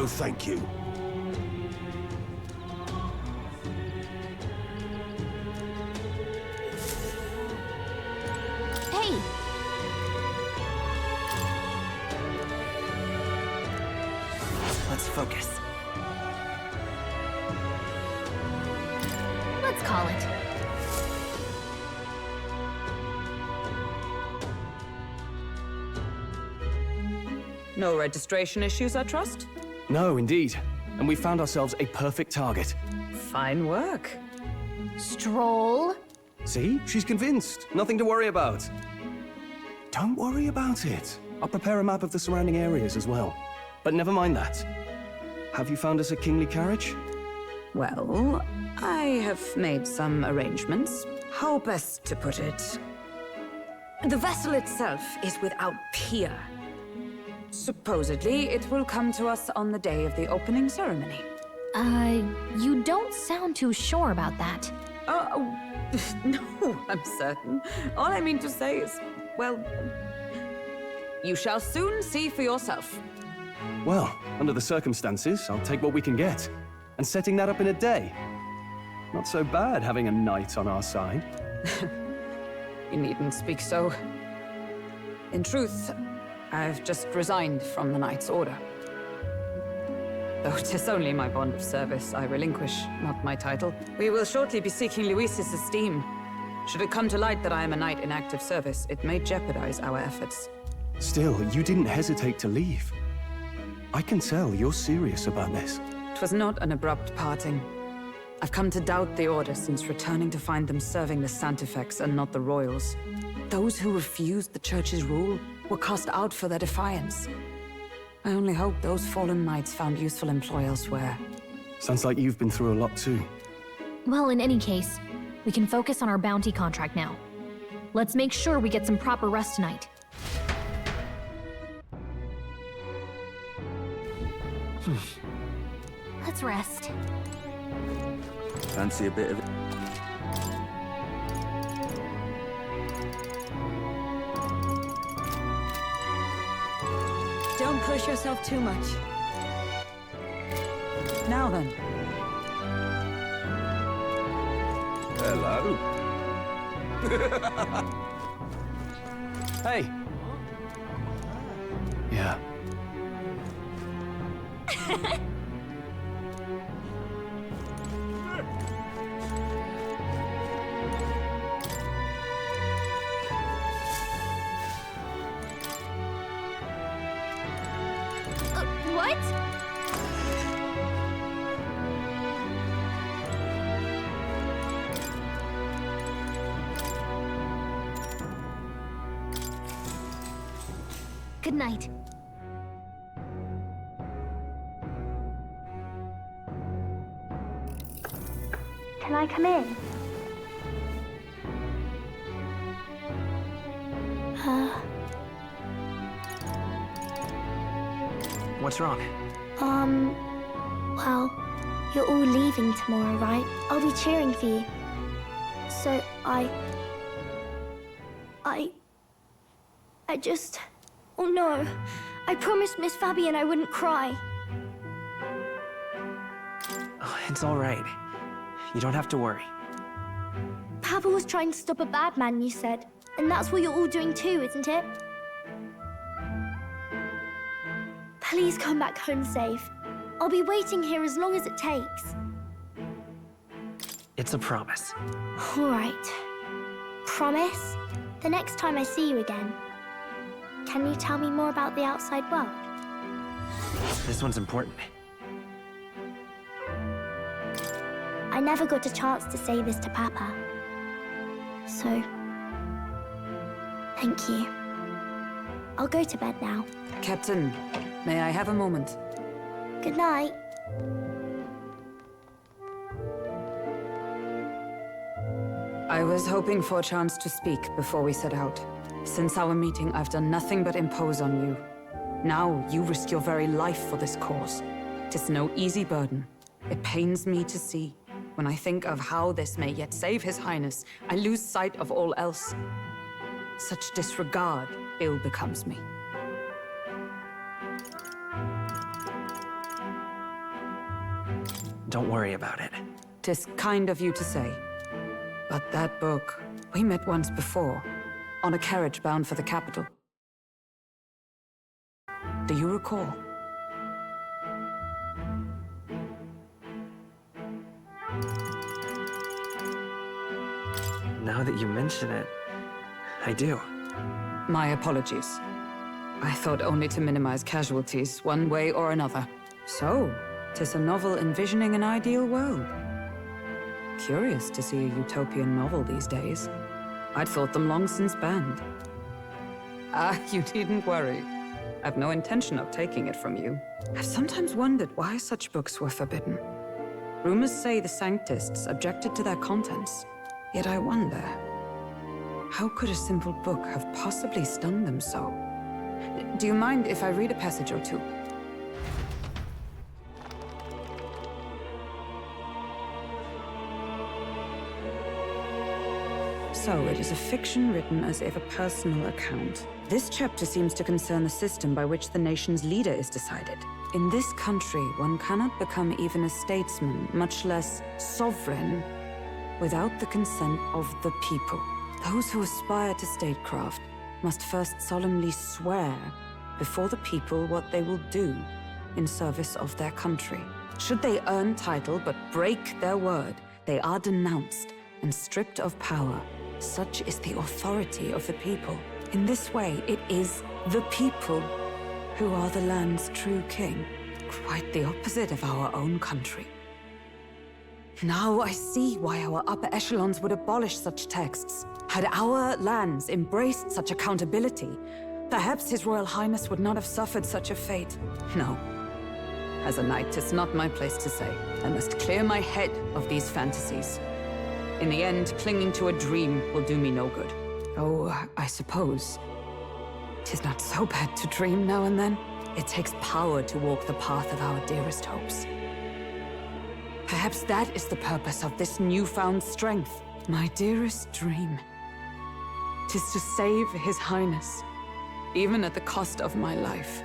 No, thank you. Hey! Let's focus. Let's call it. No registration issues, I trust? No, indeed. And we found ourselves a perfect target. Fine work. Stroll. See? She's convinced. Nothing to worry about. Don't worry about it. I'll prepare a map of the surrounding areas as well. But never mind that. Have you found us a kingly carriage? Well, I have made some arrangements. How best to put it? The vessel itself is without peer. Supposedly, it will come to us on the day of the opening ceremony. You don't sound too sure about that. Oh, no, I'm certain. All I mean to say is, well, you shall soon see for yourself. Well, under the circumstances, I'll take what we can get. And setting that up in a day. Not so bad having a knight on our side. You needn't speak so. In truth, I've just resigned from the Knight's Order. Though 'tis only my bond of service I relinquish, not my title. We will shortly be seeking Luis's esteem. Should it come to light that I am a knight in active service, it may jeopardize our efforts. Still, you didn't hesitate to leave. I can tell you're serious about this. It was not an abrupt parting. I've come to doubt the Order since returning to find them serving the Santifex and not the Royals. Those who refused the Church's rule were cast out for their defiance. I only hope those fallen knights found useful employ elsewhere. Sounds like you've been through a lot too. Well, in any case, we can focus on our bounty contract now. Let's make sure we get some proper rest tonight. Let's rest. Fancy a bit of... Don't push yourself too much. Now then. Hello. Hey! Yeah. What? Good night. Can I come in? What's wrong? Well, you're all leaving tomorrow, right? I'll be cheering for you. So I just... Oh no. I promised Miss Fabian I wouldn't cry. Oh, it's all right. You don't have to worry. Papa was trying to stop a bad man, you said. And that's what you're all doing too, isn't it? Please come back home safe. I'll be waiting here as long as it takes. It's a promise. All right. Promise? The next time I see you again. Can you tell me more about the outside world? This one's important. I never got a chance to say this to Papa. So, thank you. I'll go to bed now. Captain, may I have a moment? Good night. I was hoping for a chance to speak before we set out. Since our meeting, I've done nothing but impose on you. Now, you risk your very life for this cause. 'Tis no easy burden. It pains me to see. When I think of how this may yet save His Highness, I lose sight of all else. Such disregard ill becomes me. Don't worry about it. 'Tis kind of you to say. But that book, we met once before, on a carriage bound for the capital. Do you recall? Now that you mention it, I do. My apologies. I thought only to minimize casualties, one way or another. So, 'tis a novel envisioning an ideal world. Curious to see a utopian novel these days. I'd thought them long since banned. Ah, you needn't worry. I've no intention of taking it from you. I've sometimes wondered why such books were forbidden. Rumors say the Sanctists objected to their contents. Yet I wonder, how could a simple book have possibly stung them so? Do you mind if I read a passage or two? So, it is a fiction written as if a personal account. This chapter seems to concern the system by which the nation's leader is decided. In this country, one cannot become even a statesman, much less sovereign, without the consent of the people. Those who aspire to statecraft must first solemnly swear before the people what they will do in service of their country. Should they earn title but break their word, they are denounced and stripped of power. Such is the authority of the people. In this way, it is the people who are the land's true king. Quite the opposite of our own country. Now I see why our upper echelons would abolish such texts. Had our lands embraced such accountability, perhaps His Royal Highness would not have suffered such a fate. No. As a knight, 'tis not my place to say. I must clear my head of these fantasies. In the end, clinging to a dream will do me no good. Oh, I suppose 'tis not so bad to dream now and then. It takes power to walk the path of our dearest hopes. Perhaps that is the purpose of this newfound strength. My dearest dream. 'Tis to save His Highness, even at the cost of my life.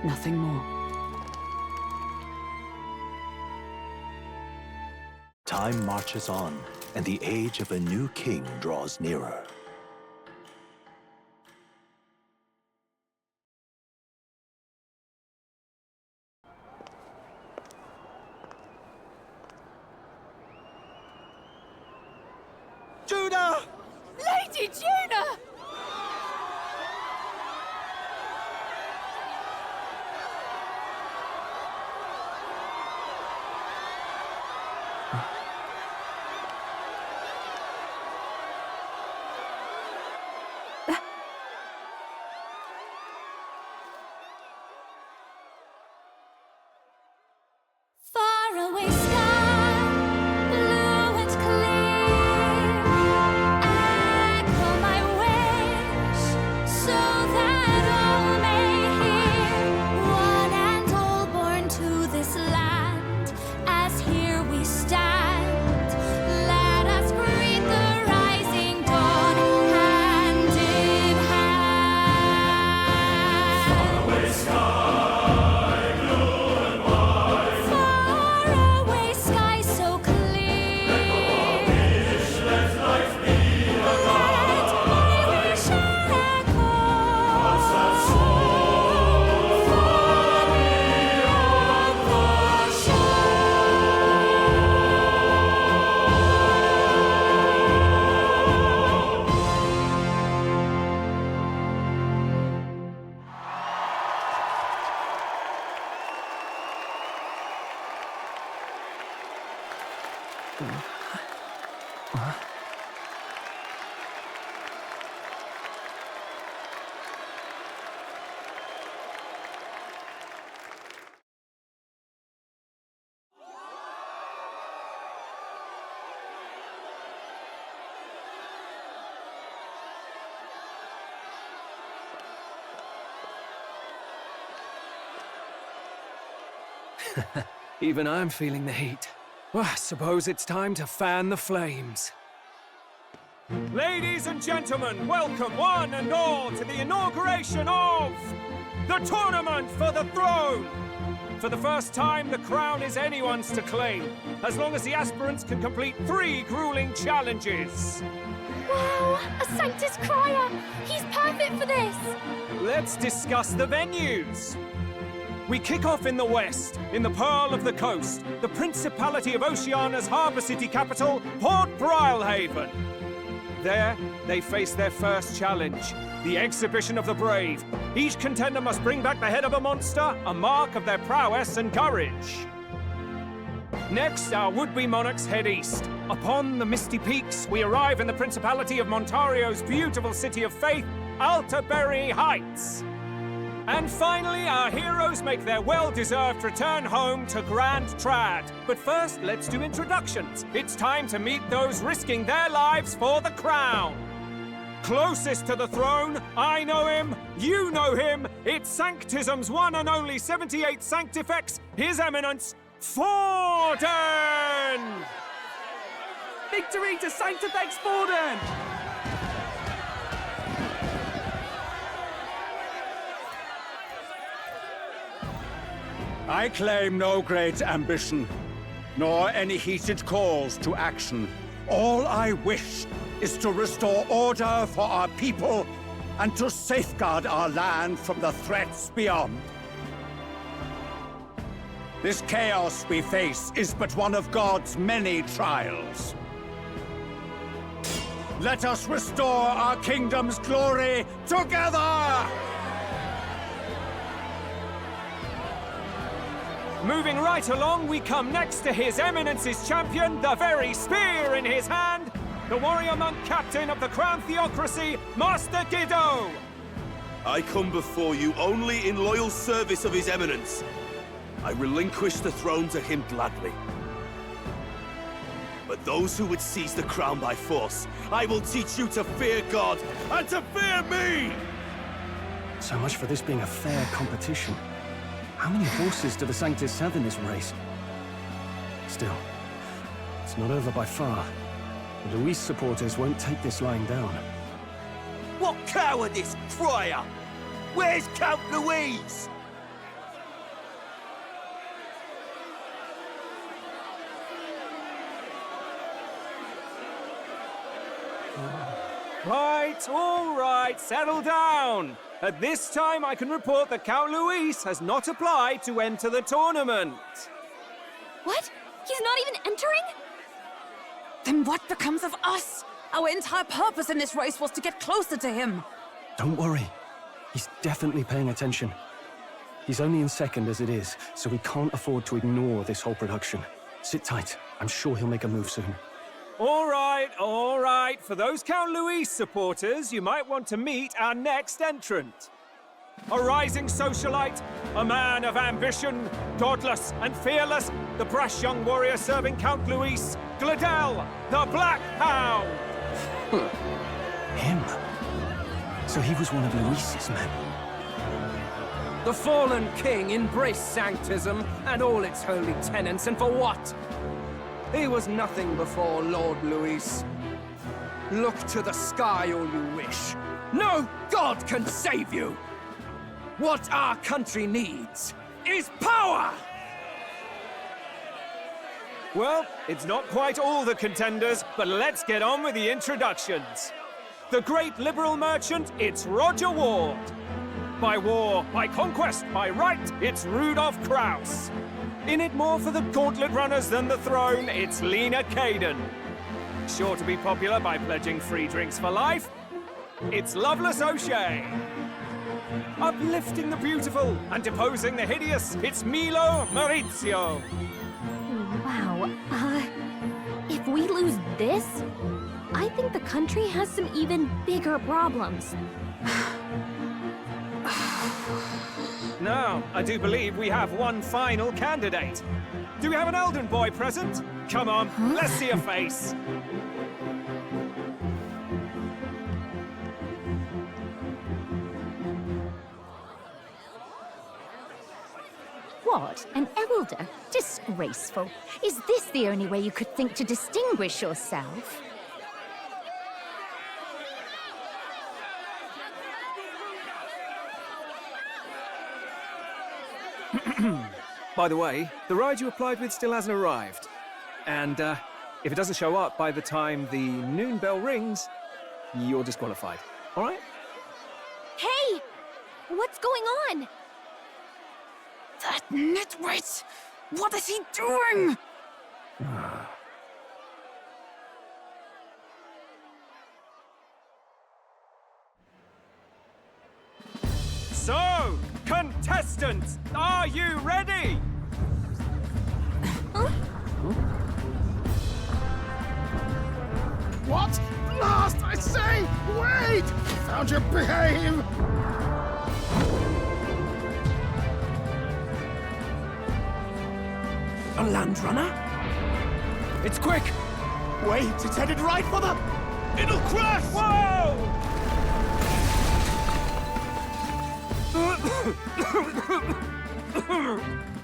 Nothing more. Time marches on, and the age of a new king draws nearer. Judah! Lady Juna! Faraway sky, blue and clear. Echo my wish, so that all may hear. One and all born to this land, as here we stand. Let us greet the rising dawn, hand in hand. Faraway sky so clear. Let my wish echo far beyond the Even I'm feeling the heat. Well, I suppose it's time to fan the flames. Ladies and gentlemen, welcome one and all to the inauguration of the Tournament for the Throne! For the first time, the crown is anyone's to claim, as long as the aspirants can complete 3 grueling challenges. Wow, a Sanctus Crier! He's perfect for this! Let's discuss the venues. We kick off in the west, in the Pearl of the Coast, the Principality of Oceania's harbour city capital, Port Brilehaven. There, they face their first challenge, the Exhibition of the Brave. Each contender must bring back the head of a monster, a mark of their prowess and courage. Next, our would-be monarchs head east. Upon the misty peaks, we arrive in the Principality of Montario's beautiful city of faith, Alterbury Heights. And finally, our heroes make their well-deserved return home to Grand Trad. But first, let's do introductions. It's time to meet those risking their lives for the crown. Closest to the throne, I know him, you know him. It's Sanctism's one and only 78th Sanctifex, His Eminence, Forden! Victory to Sanctifex Forden! I claim no great ambition, nor any heated calls to action. All I wish is to restore order for our people and to safeguard our land from the threats beyond. This chaos we face is but one of God's many trials. Let us restore our kingdom's glory together! Moving right along, we come next to His Eminence's champion, the very spear in his hand, the warrior monk captain of the Crown Theocracy, Master Giddo! I come before you only in loyal service of His Eminence. I relinquish the throne to him gladly. But those who would seize the crown by force, I will teach you to fear God and to fear me! So much for this being a fair competition. How many horses do the Sanctus have in this race? Still, it's not over by far. The Luis supporters won't take this lying down. What cowardice, Crier! Where's Count Louise? Right, all right, settle down. At this time, I can report that Count Luis has not applied to enter the tournament. What? He's not even entering? Then what becomes of us? Our entire purpose in this race was to get closer to him. Don't worry. He's definitely paying attention. He's only in second as it is, so we can't afford to ignore this whole production. Sit tight. I'm sure he'll make a move soon. All right. For those Count Luis supporters, you might want to meet our next entrant. A rising socialite, a man of ambition, godless and fearless, the brash young warrior serving Count Luis, Gladel, the Black Hound! Him? So he was one of Luis's men. The fallen king embraced Sanctism and all its holy tenets, and for what? He was nothing before Lord Luis. Look to the sky all you wish. No god can save you! What our country needs is power! Well, it's not quite all the contenders, but let's get on with the introductions. The great liberal merchant, it's Roger Ward. By war, by conquest, by right, it's Rudolph Kraus. In it more for the gauntlet runners than the throne, it's Lena Caden. Sure to be popular by pledging free drinks for life, it's Loveless O'Shea. Uplifting the beautiful and deposing the hideous, it's Milo Maurizio. Wow, if we lose this, I think the country has some even bigger problems. Now, I do believe we have one final candidate. Do we have an Elden boy present? Come on, let's see a face. What? An elder? Disgraceful. Is this the only way you could think to distinguish yourself? By the way, the ride you applied with still hasn't arrived. And, if it doesn't show up by the time the noon bell rings, you're disqualified. All right? Hey! What's going on? That nitwit! What is he doing? So, contestants, are you ready? What? Blast, I say! Wait! Found your behave! A land runner? It's quick! Wait, it's headed right for the... It'll crash! Whoa!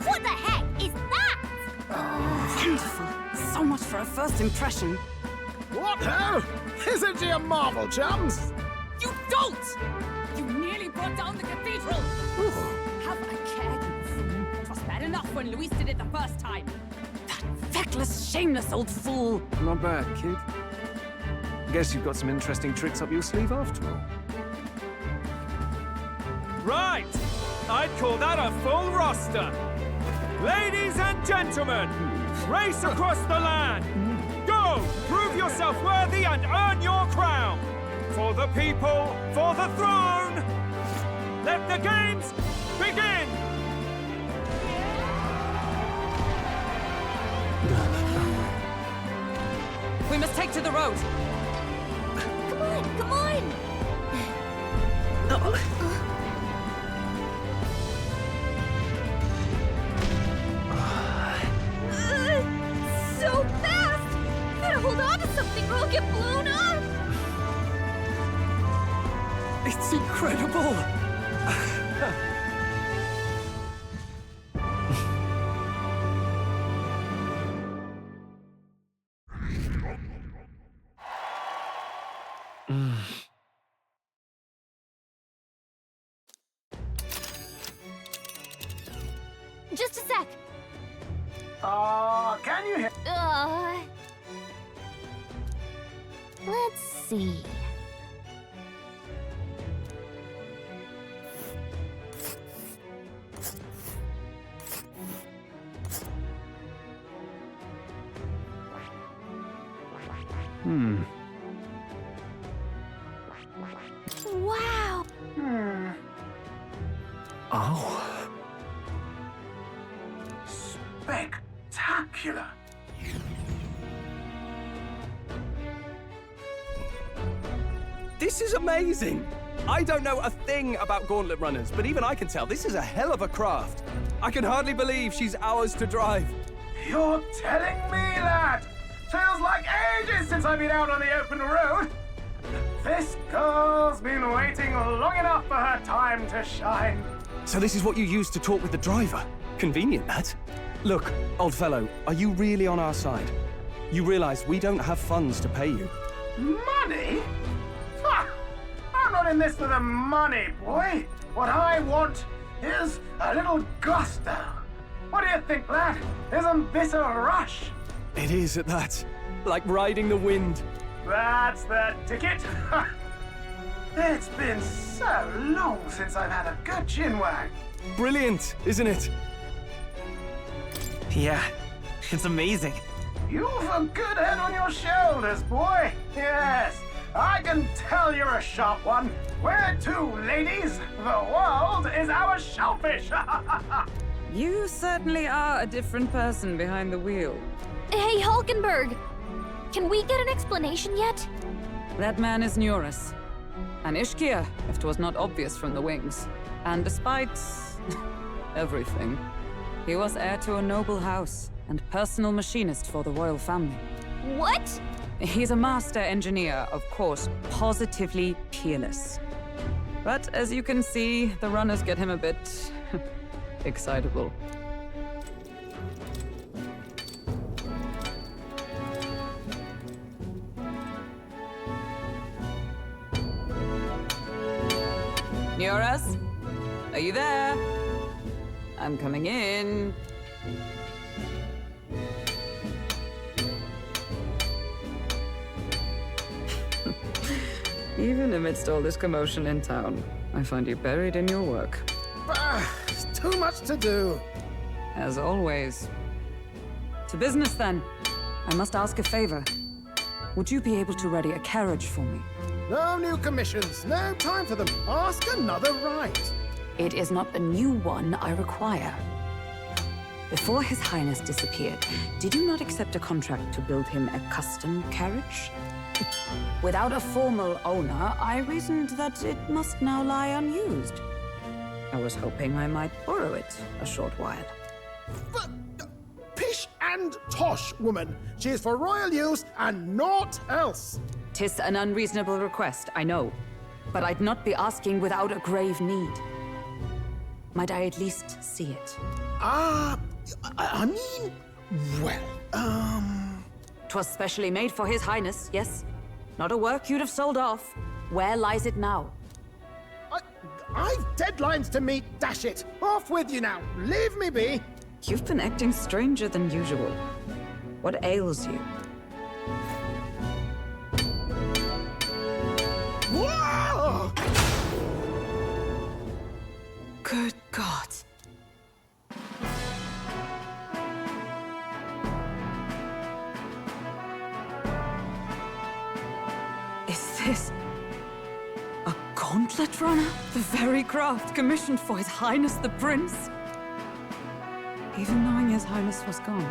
What the heck is that? Wonderful. So much for a first impression. What hell? Isn't he a marvel, chums? You don't! You nearly brought down the cathedral! Have a care, you fool. It was bad enough when Luis did it the first time. That feckless, shameless old fool. Not bad, kid. Guess you've got some interesting tricks up your sleeve after all. Right! I'd call that a full roster. Ladies and gentlemen, race across the land. Go! Prove yourself worthy and earn your crown. For the people, for the throne. Let the games begin! We must take to the road. Come on, come on! So fast! Gotta hold on to something or I'll get blown up! It's incredible! Just a sec. Can you hear... Let's see. Wow! Oh. Spectacular! This is amazing! I don't know a thing about gauntlet runners, but even I can tell this is a hell of a craft. I can hardly believe she's ours to drive. You're telling me that? Feels like ages since I've been out on the open road. This girl's been waiting long enough for her time to shine. So this is what you use to talk with the driver? Convenient, that. Look, old fellow, are you really on our side? You realize we don't have funds to pay you. Money? Ha! I'm not in this for the money, boy. What I want is a little gusto. What do you think, lad? Isn't this a rush? It is at that. Like riding the wind. That's the ticket. It's been so long since I've had a good chinwag. Brilliant, isn't it? Yeah, it's amazing. You've a good head on your shoulders, boy. Yes, I can tell you're a sharp one. Where to, ladies? The world is our shellfish. You certainly are a different person behind the wheel. Hey, Hulkenberg! Can we get an explanation yet? That man is Neurus. An Ishkia, if 'twas not obvious from the wings. And despite everything, he was heir to a noble house and personal machinist for the royal family. What? He's a master engineer, of course, positively peerless. But as you can see, the runners get him a bit excitable. Neurus? Are you there? I'm coming in. Even amidst all this commotion in town, I find you buried in your work. Too much to do. As always. To business, then. I must ask a favor. Would you be able to ready a carriage for me? No new commissions. No time for them. Ask another right. It is not a new one I require. Before His Highness disappeared, did you not accept a contract to build him a custom carriage? Without a formal owner, I reasoned that it must now lie unused. I was hoping I might borrow it a short while. But, pish and tosh, woman. She is for royal use and naught else. 'Tis an unreasonable request, I know. But I'd not be asking without a grave need. Might I at least see it? I mean, well, 'Twas specially made for His Highness, yes? Not a work you'd have sold off. Where lies it now? I've deadlines to meet, dash it! Off with you now! Leave me be! You've been acting stranger than usual. What ails you? Whoa! Good God. Is this a gauntlet runner? The very craft commissioned for His Highness the Prince? Even knowing His Highness was gone,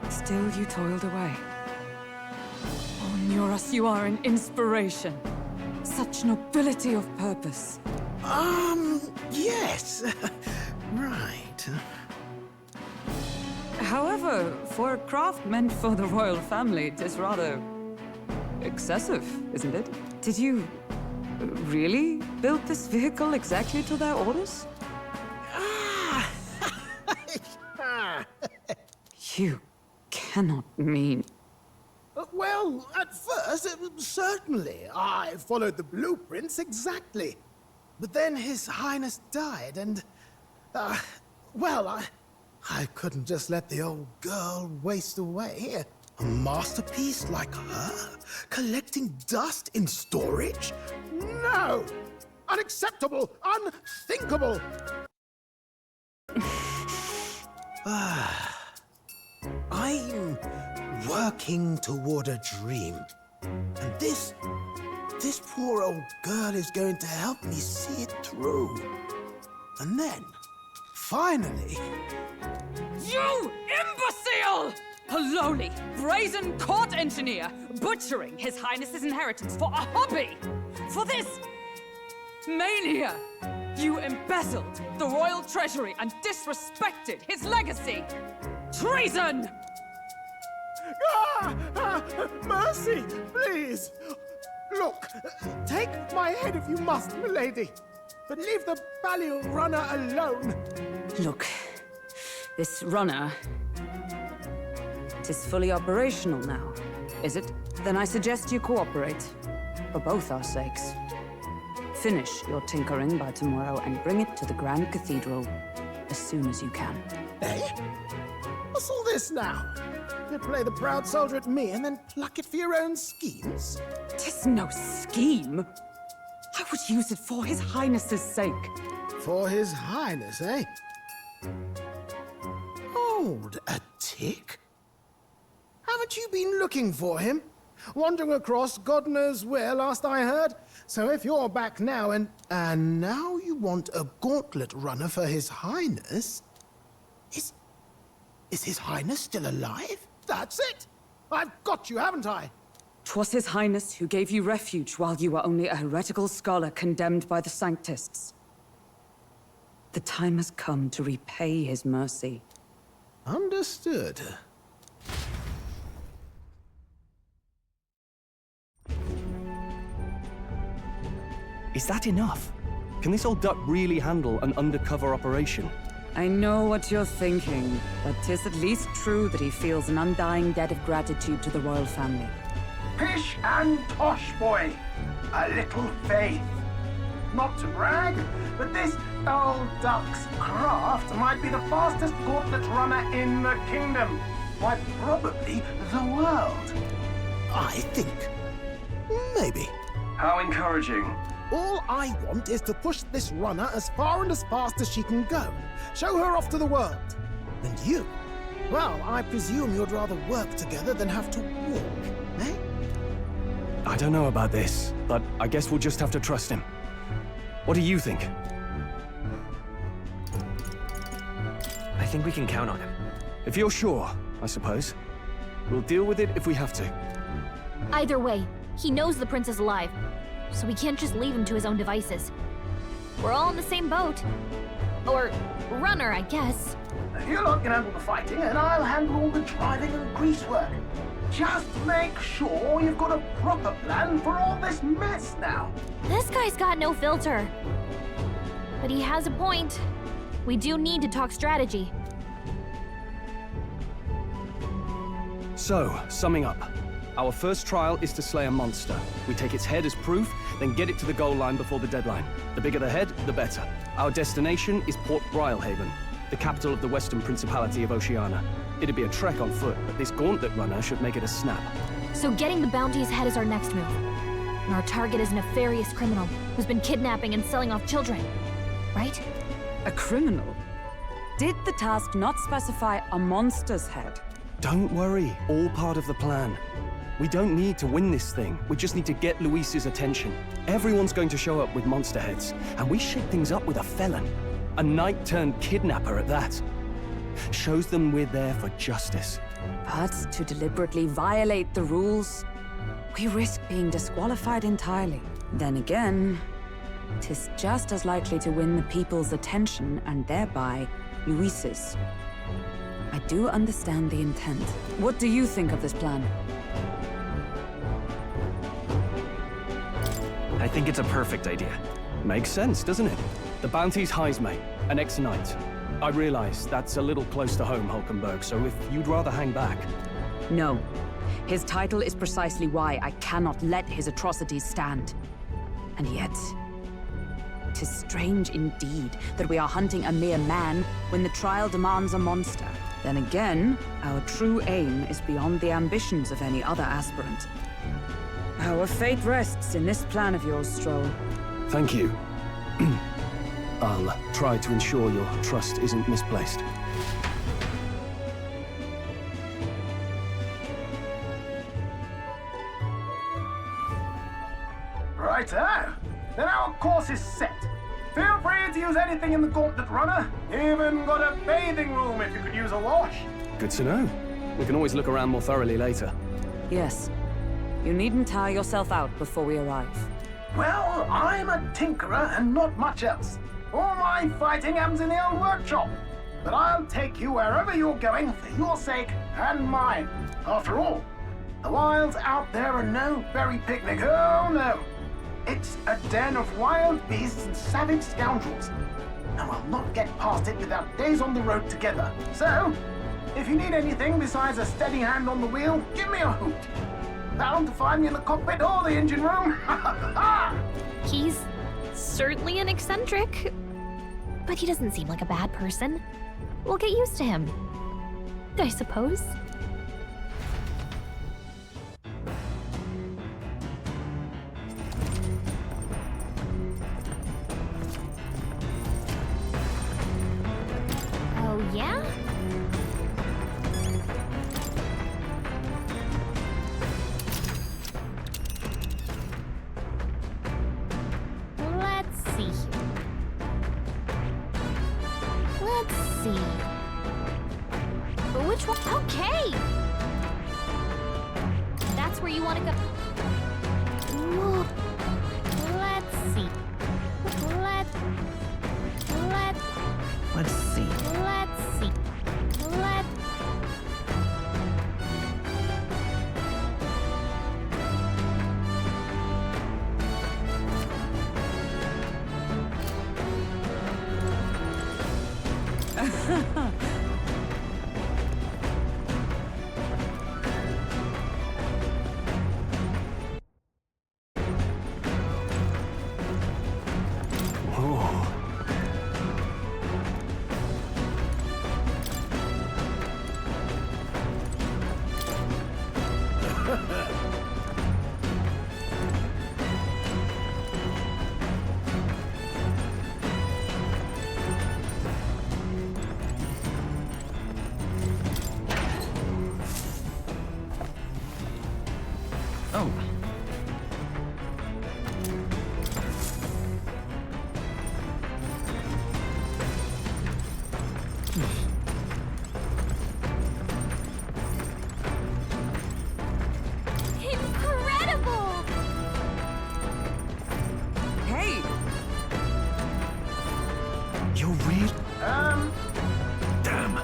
still you toiled away. Oh, Nuras, you are an inspiration. Such nobility of purpose. Yes. Right. However, for a craft meant for the royal family, it is rather excessive, isn't it? Did you really build this vehicle exactly to their orders? You cannot mean... Well, at first, certainly. I followed the blueprints exactly. But then His Highness died, and... well, I couldn't just let the old girl waste away. A masterpiece like her? Collecting dust in storage? No! Unacceptable! Unthinkable! I'm working toward a dream. And this poor old girl is going to help me see it through. And then, finally... You imbecile! A lowly, brazen court engineer butchering His Highness's inheritance for a hobby! For this mania! You embezzled the royal treasury and disrespected his legacy! Treason! Mercy, please! Look, take my head if you must, milady. But leave the Balliol runner alone. Look, this runner... it is fully operational now, is it? Then I suggest you cooperate. For both our sakes. Finish your tinkering by tomorrow and bring it to the Grand Cathedral as soon as you can. Eh? What's all this now? You play the proud soldier at me and then pluck it for your own schemes? 'Tis no scheme. I would use it for His Highness's sake. For His Highness, eh? Hold a tick. Haven't you been looking for him? Wandering across God knows where, last I heard. So if you're back now and now you want a gauntlet runner for His Highness... Is His Highness still alive? That's it! I've got you, haven't I? 'Twas His Highness who gave you refuge while you were only a heretical scholar condemned by the Sanctists. The time has come to repay His mercy. Understood. Is that enough? Can this old duck really handle an undercover operation? I know what you're thinking, but 'tis at least true that he feels an undying debt of gratitude to the royal family. Pish and tosh, boy. A little faith. not to brag, but this old duck's craft might be the fastest gauntlet runner in the kingdom. Why, probably the world. I think. Maybe. How encouraging. All I want is to push this runner as far and as fast as she can go. Show her off to the world. And you? Well, I presume you'd rather work together than have to walk, eh? I don't know about this, but I guess we'll just have to trust him. What do you think? I think we can count on him. If you're sure, I suppose. We'll deal with it if we have to. Either way, he knows the prince is alive, so we can't just leave him to his own devices. We're all in the same boat. Or runner, I guess. You lot can handle the fighting, and I'll handle all the driving and grease work. Just make sure you've got a proper plan for all this mess now. This guy's got no filter. But he has a point. We do need to talk strategy. So, summing up. Our first trial is to slay a monster. We take its head as proof, then get it to the goal line before the deadline. The bigger the head, the better. Our destination is Port Brilehaven, the capital of the Western Principality of Oceania. It'd be a trek on foot, but this gauntlet runner should make it a snap. So getting the bounty's head is our next move. And our target is a nefarious criminal who's been kidnapping and selling off children. Right? A criminal? Did the task not specify a monster's head? Don't worry, all part of the plan. We don't need to win this thing. We just need to get Luis's attention. Everyone's going to show up with monster heads, and we shake things up with a felon. A knight-turned-kidnapper at that. Shows them we're there for justice. But to deliberately violate the rules, we risk being disqualified entirely. Then again, 'tis just as likely to win the people's attention and thereby Luis's. I do understand the intent. What do you think of this plan? I think it's a perfect idea. Makes sense, doesn't it? The bounty's Heismay, an ex-knight. I realize that's a little close to home, Hulkenberg, so if you'd rather hang back... No. His title is precisely why I cannot let his atrocities stand. And yet, 'tis strange indeed that we are hunting a mere man when the trial demands a monster. Then again, our true aim is beyond the ambitions of any other aspirant. Our fate rests in this plan of yours, Stroll. Thank you. I'll try to ensure your trust isn't misplaced. Righto. Then our course is set. Feel free to use anything in the gauntlet runner. Even got a bathing room if you could use a wash. Good to know. We can always look around more thoroughly later. Yes. You needn't tire yourself out before we arrive. Well, I'm a tinkerer and not much else. All my fighting happens in the old workshop. But I'll take you wherever you're going for your sake and mine. After all, the wilds out there are no berry picnic. Oh, no. It's a den of wild beasts and savage scoundrels. And we'll not get past it without days on the road together. So, if you need anything besides a steady hand on the wheel, give me a hoot. Bound to find me in the cockpit or the engine room. He's certainly an eccentric, but he doesn't seem like a bad person. We'll get used to him, I suppose. Oh, yeah? Let's see here. Let's see. Which one? Okay! That's where you want to go. Whoa. Let's see. Let's see. Let's see. Oh. Incredible! Hey! You're real. Damn.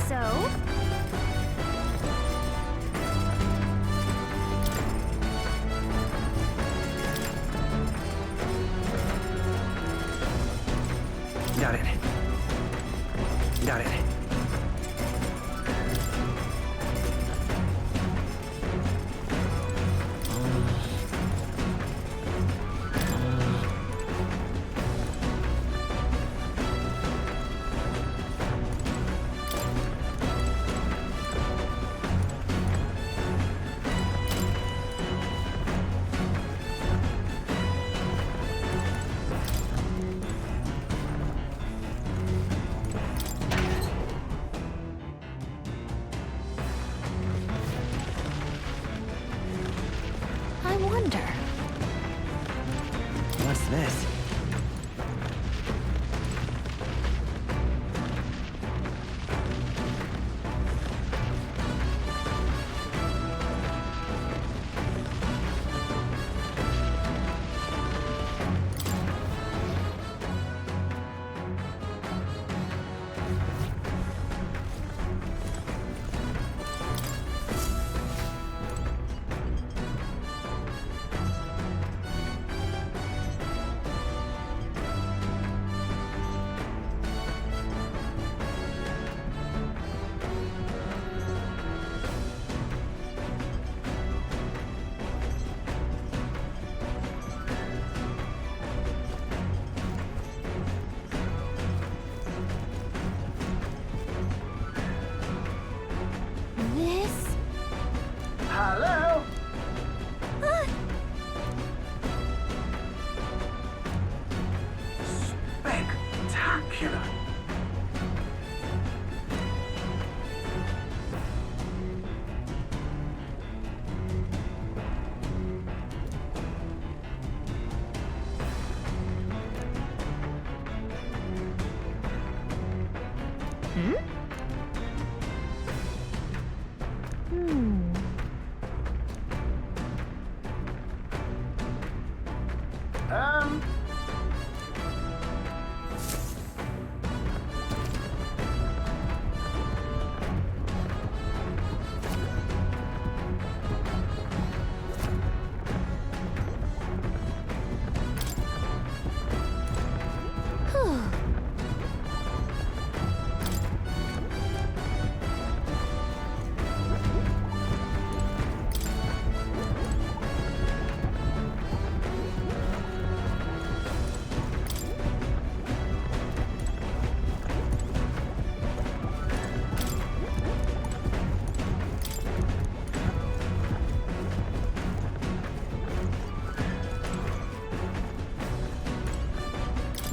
So? Got it. Got it. I wonder. What's this? This? Hello? Spectacular.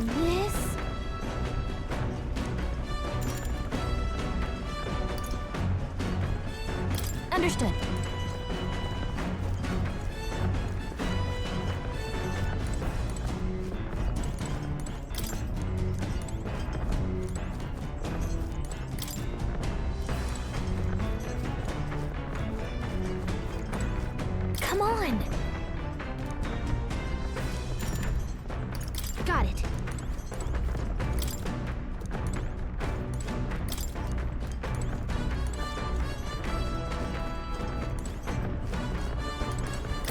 This? Understood. Come on! Got it.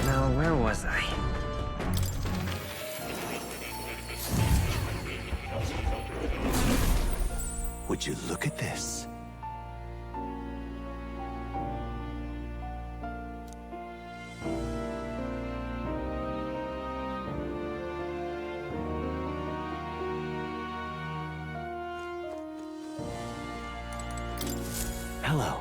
Now, where was I? Would you look at this? Hello.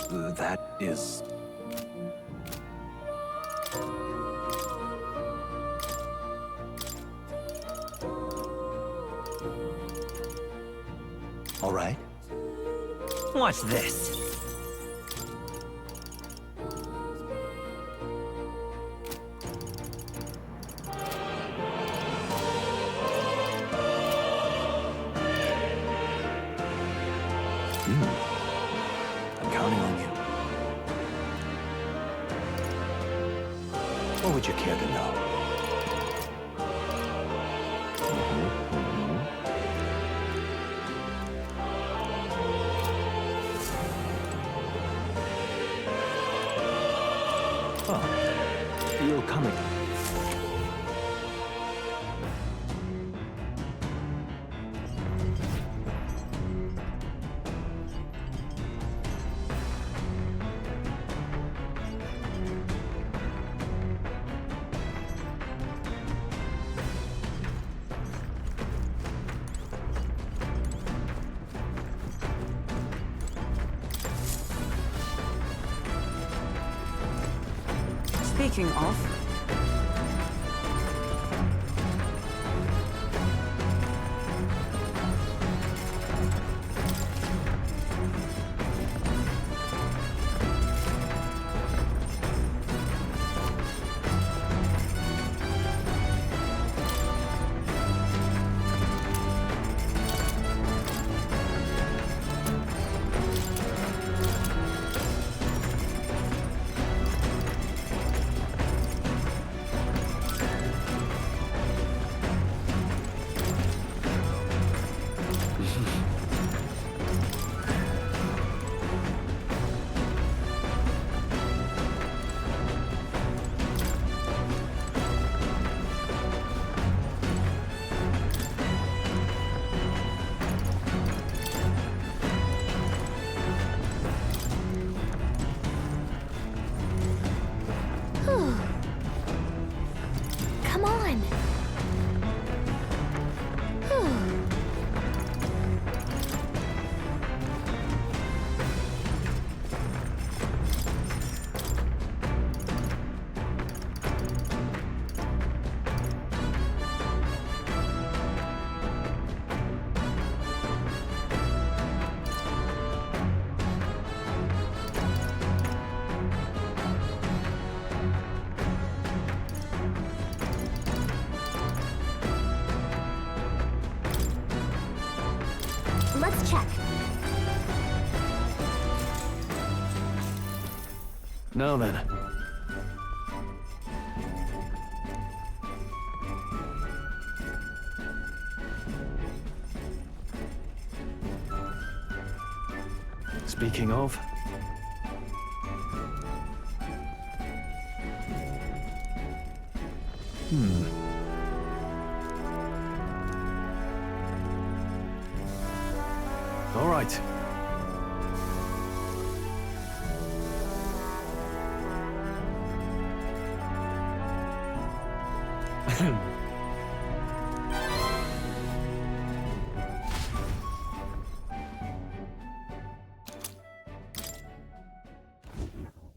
That is... All right. Watch this. I'm counting on you. What would you care to know? Oh, you'll come again. Speaking of, Come on. Let's check. Now then. Speaking of... All right.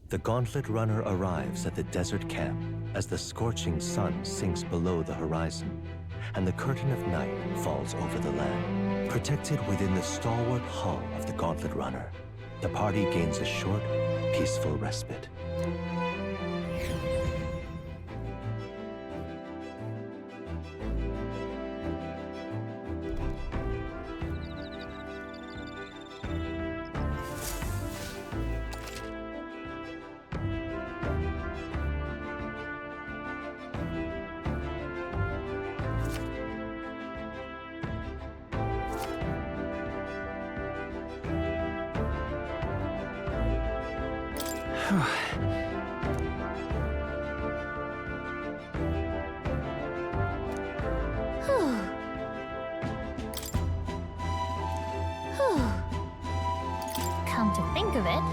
The Gauntlet Runner arrives at the desert camp as the scorching sun sinks below the horizon, and the curtain of night falls over the land. Protected within the stalwart hull of the Gauntlet Runner, the party gains a short, peaceful respite. Come to think of it.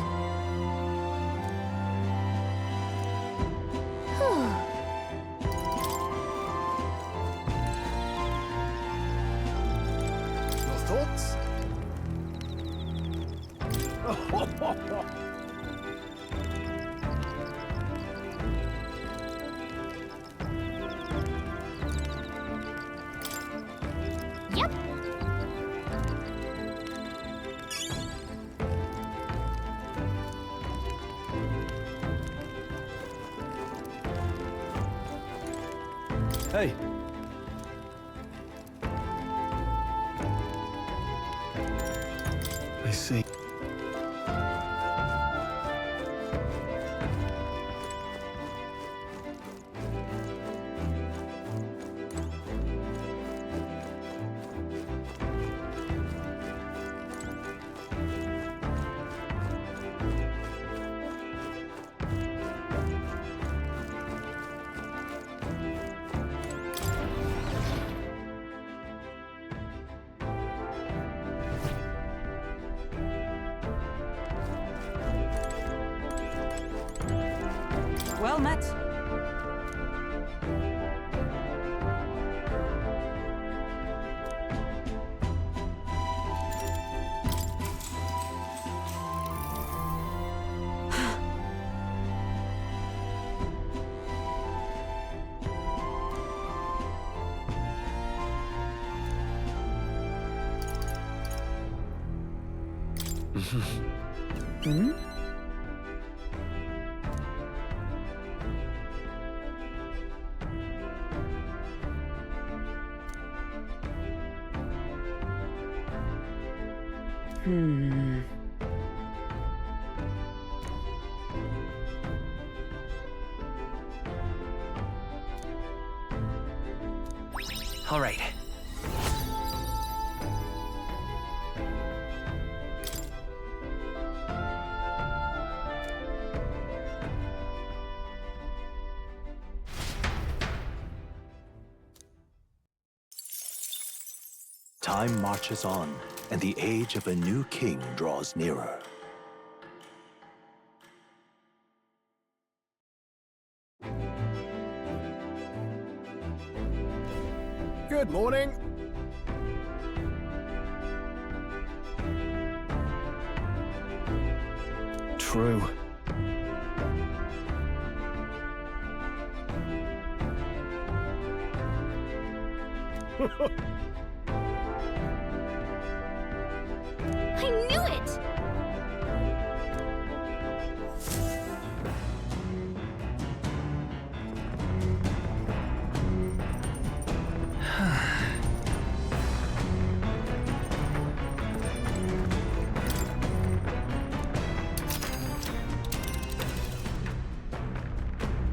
Your thoughts? Hey. I see. Well met. Hmm? All right. Time marches on, and the age of a new king draws nearer. Good morning. True. I knew it!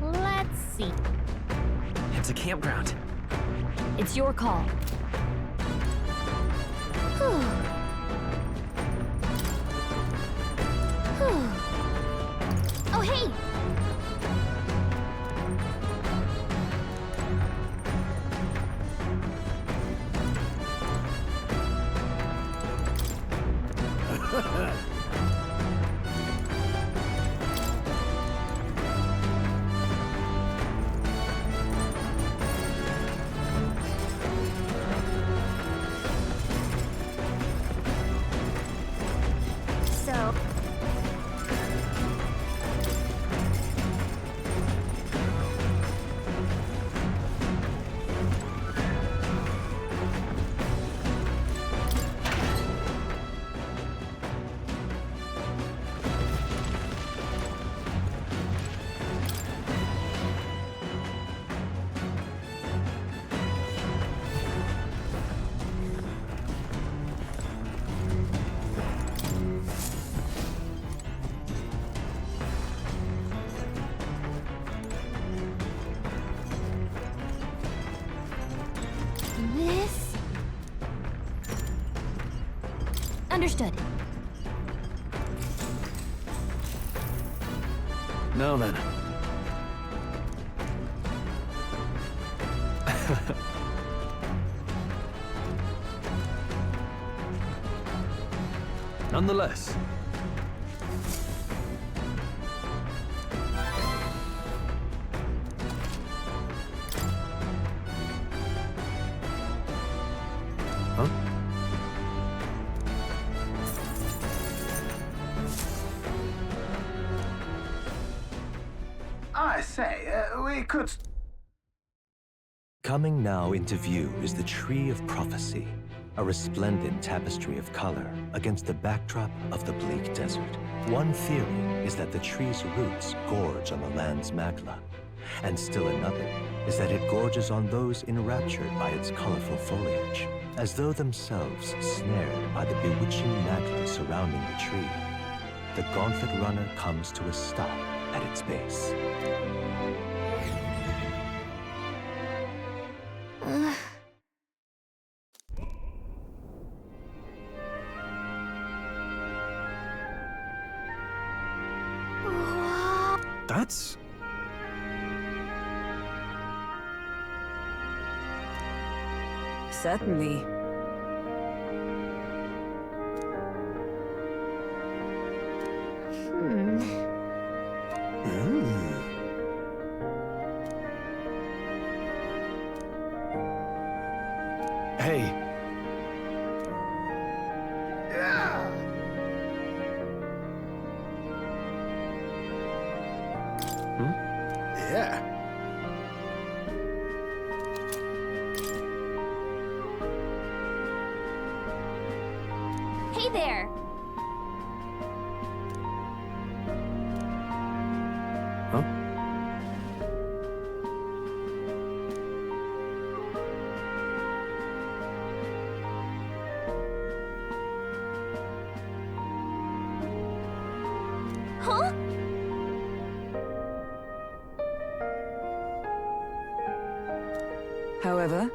Let's see. It's a campground. It's your call. Whew. Whew. Oh, hey! So... This... Understood. Now then. Nonetheless. Huh? I say, we could... Coming now into view is the Tree of Prophecy, a resplendent tapestry of color against the backdrop of the bleak desert. One theory is that the tree's roots gorge on the land's magma, And still another is that it gorges on those enraptured by its colorful foliage, as though themselves snared by the bewitching mantle surrounding the tree. The Gauntlet Runner comes to a stop at its base. That's... Certainly. Hey. Yeah. Hey there! Huh? Huh? However,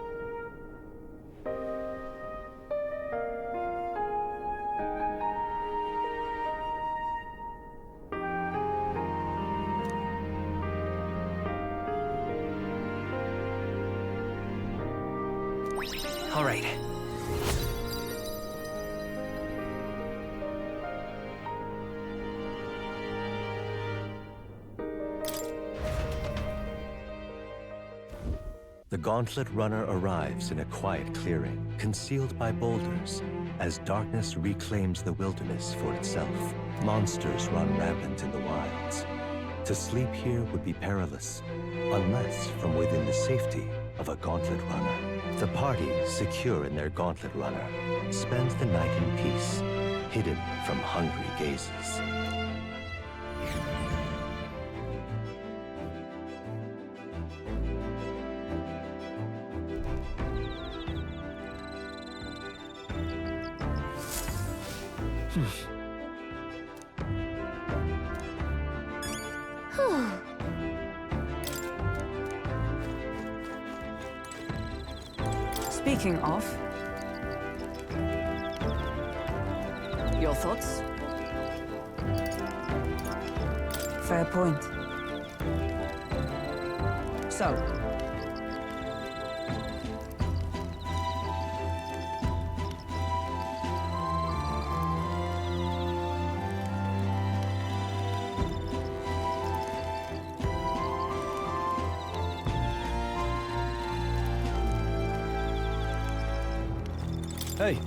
All right. The Gauntlet Runner arrives in a quiet clearing, concealed by boulders, as darkness reclaims the wilderness for itself. Monsters run rampant in the wilds. To sleep here would be perilous, unless from within the safety of a Gauntlet Runner. The party, secure in their Gauntlet Runner, spends the night in peace, hidden from hungry gazes. speaking of, your thoughts? Fair point. So, hey.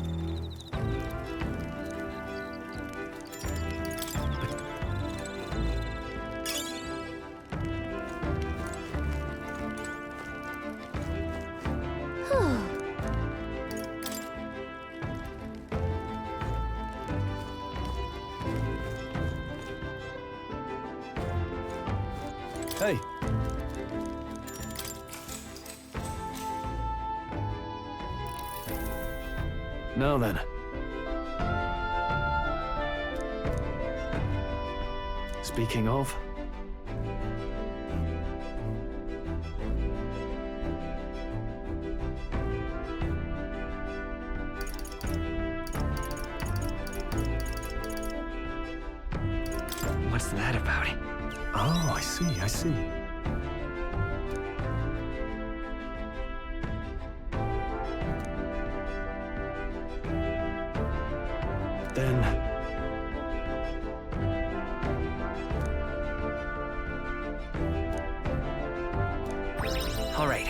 Hey. Now then. Speaking of... What's that about? Oh, I see, I see. Then... All right.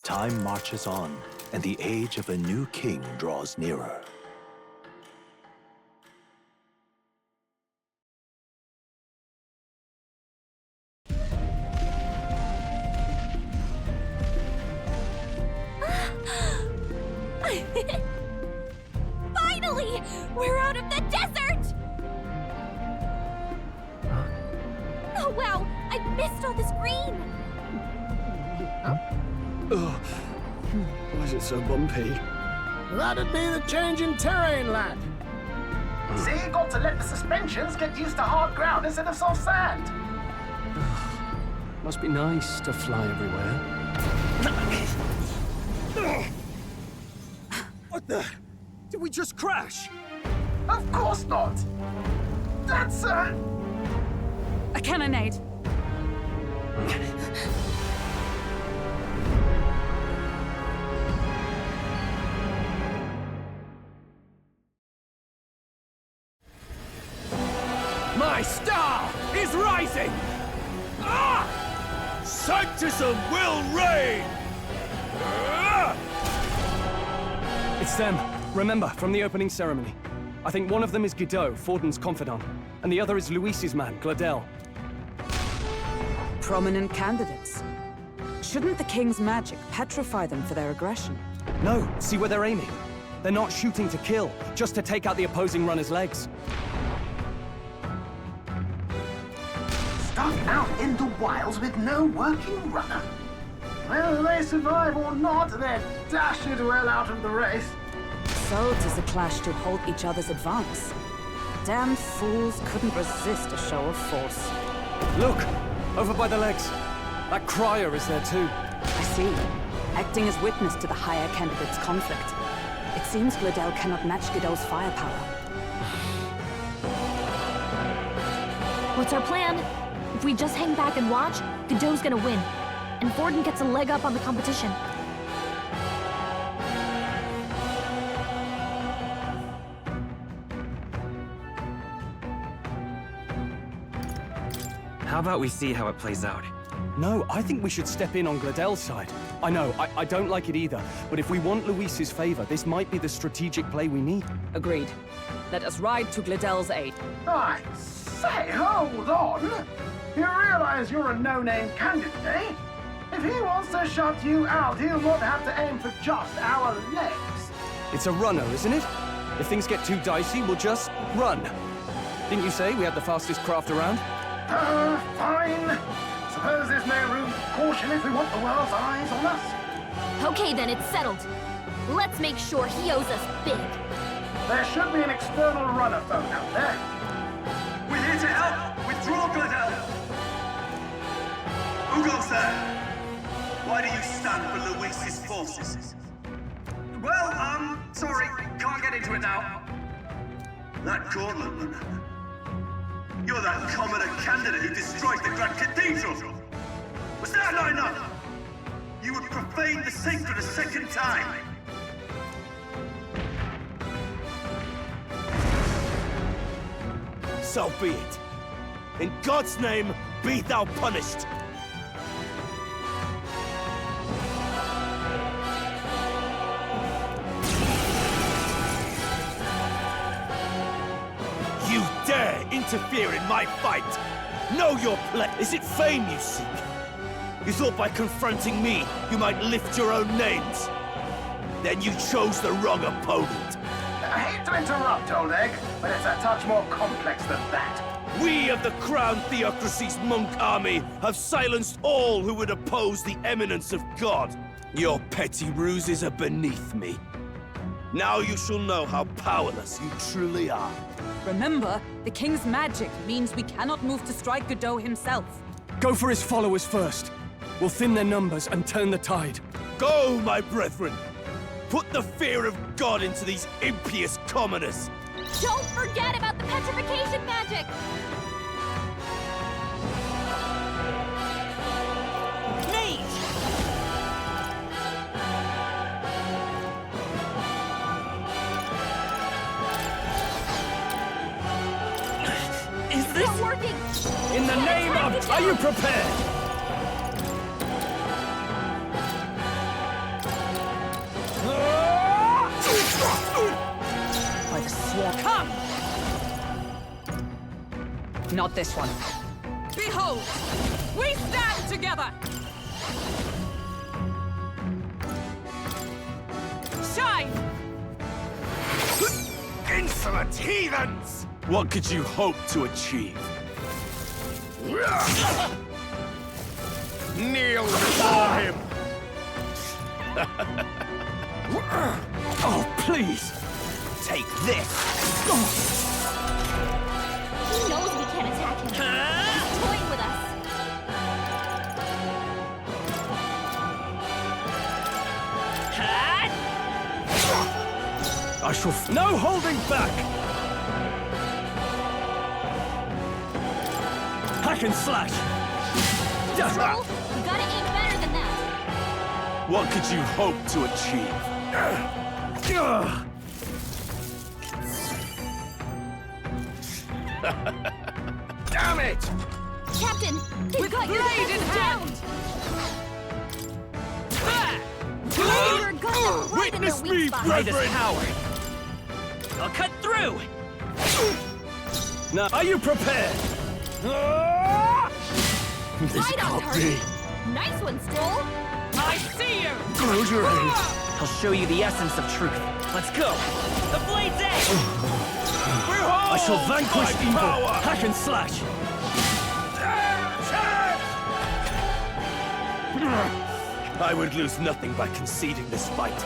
Time marches on, and the age of a new king draws nearer. We're out of the desert! Oh wow, I missed all this green! Ugh. Why is it so bumpy? That'd be the change in terrain, lad. See, got to let the suspensions get used to hard ground instead of soft sand. Must be nice to fly everywhere. What the? Did we just crash? Of course not. That's a cannonade. My star is rising! Ah! Sanctism will reign! It's them. Remember, from the opening ceremony. I think one of them is Guido, Forden's confidant, and the other is Luis's man, Gladel. Prominent candidates. Shouldn't the king's magic petrify them for their aggression? No, see where they're aiming. They're not shooting to kill, just to take out the opposing runner's legs. stuck out in the wilds with no working runner. Whether they survive or not, they're dashed well out of the race. So 'tis a clash to halt each other's advance. Damned fools couldn't resist a show of force. Look! Over by the legs. That crier is there too. I see. Acting as witness to the higher candidate's conflict. It seems Gladel cannot match Guido's firepower. What's our plan? If we just hang back and watch, Guido's gonna win. And Forden gets a leg up on the competition. How about we see how it plays out? No, I think we should step in on Gladel's side. I know, I don't like it either, but if we want Luis's favor, this might be the strategic play we need. Agreed. Let us ride to Gladel's aid. I say, hold on! You realize you're a no-name candidate, eh? If he wants to shut you out, he'll not have to aim for just our legs. It's a runner, isn't it? If things get too dicey, we'll just run. Didn't you say we had the fastest craft around? Fine. Suppose there's no room for caution if we want the world's eyes on us. Okay then, it's settled. Let's make sure he owes us big. There should be an external runner phone out there. We're here to help! Withdraw, Gladel! Who goes there? Why do you stand for Luis's forces? Well, sorry, can't get into it now. That gauntlet runner. You're that commoner candidate who destroyed the Grand Cathedral! Was that not enough? You would profane the sacred a second time! So be it. In God's name, be thou punished! You dare interfere in my fight! Know your place! Is it fame you seek? You thought by confronting me, you might lift your own names? Then you chose the wrong opponent. I hate to interrupt, old egg, but it's a touch more complex than that. We of the Crown Theocracy's monk army have silenced all who would oppose the eminence of God. Your petty ruses are beneath me. Now you shall know how powerless you truly are. Remember, the king's magic means we cannot move to strike Guido himself. Go for his followers first. We'll thin their numbers and turn the tide. Go, my brethren! Put the fear of God into these impious commoners! Don't forget about the petrification magic! Mage! Is this not working? In the name of... Are you prepared? By the swarm. Come! Not this one. Behold! We stand together! Shine! Insolent heathens! What could you hope to achieve? Kneel before him! Oh, please! Take this! He knows we can't attack him. He's toying with us. I shall no holding back! Hack and slash! Troll, you gotta aim better than that. What could you hope to achieve? Damn it! Captain, they've got your defenses down. You're got them right in their Witness weak me, spot. brethren! Power. I'll cut through. Now, are you prepared? This Right on can't be. target. Nice one, Stroll. I see you. Close your eyes. I'll show you the essence of truth. Let's go. The blade's edge. I shall vanquish my evil. power. Hack and slash. I would lose nothing by conceding this fight.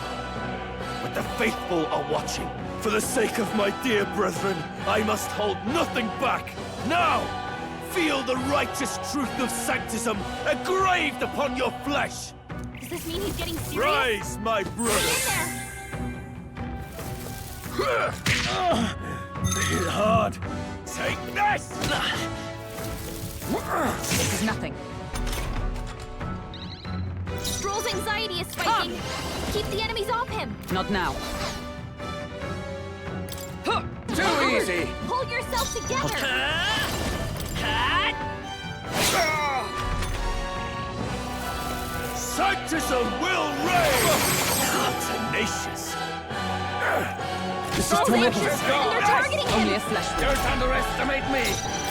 But the faithful are watching. For the sake of my dear brethren, I must hold nothing back. Now, feel the righteous truth of sanctism engraved upon your flesh. Does this mean he's getting serious? Rise, my brothers. Hit hard. Take this! This is nothing. Stroll's anxiety is spiking. Keep the enemies off him. Not now. Too easy! Hold yourself together. Sanctism will reign! Tenacious. This is Stroll's too anxious, much. and they're targeting him. Only a flesh wound. Don't underestimate me!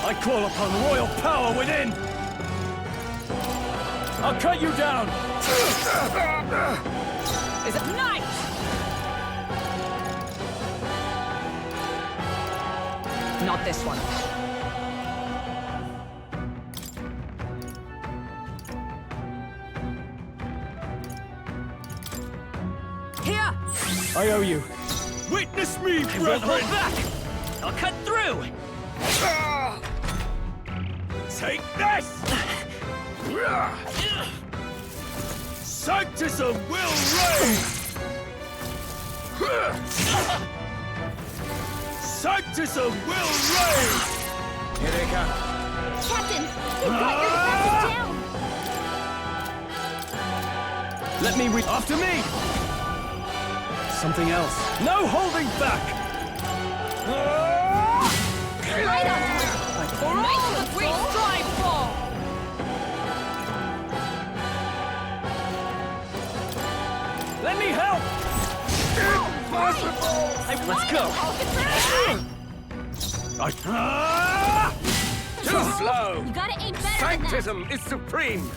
I call upon royal power within! I'll cut you down! Is it nice? Not this one. Here. I owe you. Witness me, Hold brethren! back. I'll cut through. Take this! Sanctism will reign! Sanctism will reign! Here they come. Captain, you've got your defenses down. Let me read after me! Something else. No holding back! Right on target. For all that we strive for! Let me help! Let's go. Too slow! You gotta aim better Sanctism is supreme!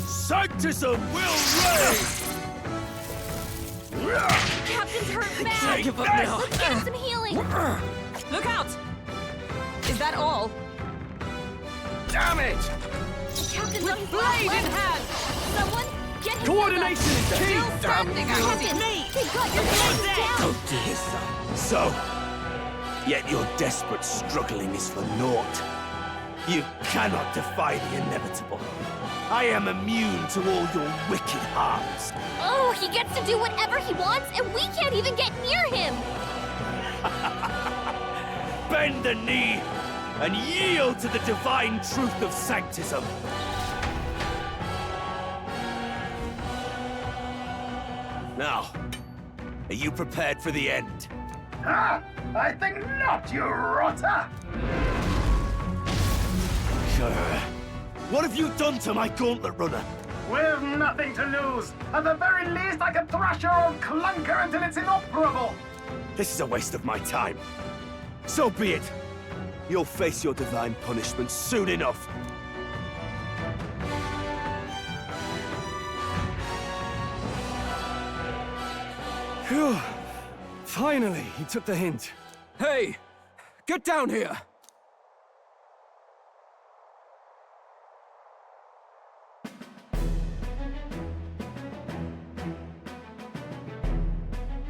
Sanctism will reign! than that. Captain's hurt bad. Give up now. Let's get him some healing. Look out! Is that all? Damn it! Captain's on his Blade left. in hand! Someone, get him Coordination is key! Still standing out! Captain, they've got your defenses down. So, yet your desperate struggling is for naught. You cannot defy the inevitable. I am immune to all your wicked harms. Oh, he gets to do whatever he wants, and we can't even get near him. Bend the knee and yield to the divine truth of sanctism. Now, are you prepared for the end? Ah, I think not, you rotter! What have you done to my gauntlet runner? We've nothing to lose. At the very least, I can thrash your old clunker until it's inoperable. This is a waste of my time. So be it. You'll face your divine punishment soon enough. Phew. Finally, he took the hint. Hey! Get down here!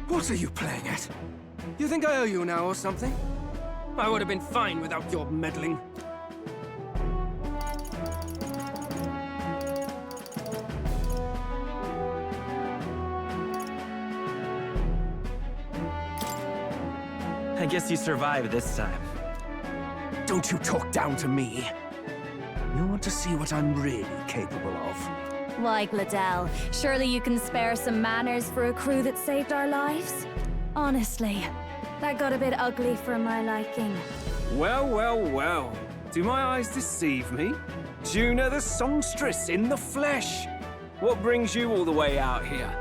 What are you playing at? You think I owe you now or something? I would have been fine without your meddling. I guess you survived this time. Don't you talk down to me. You want to see what I'm really capable of. Why, Gladell, surely you can spare some manners for a crew that saved our lives? Honestly, that got a bit ugly for my liking. Well, well, well. Do my eyes deceive me? Juna the songstress in the flesh. What brings you all the way out here?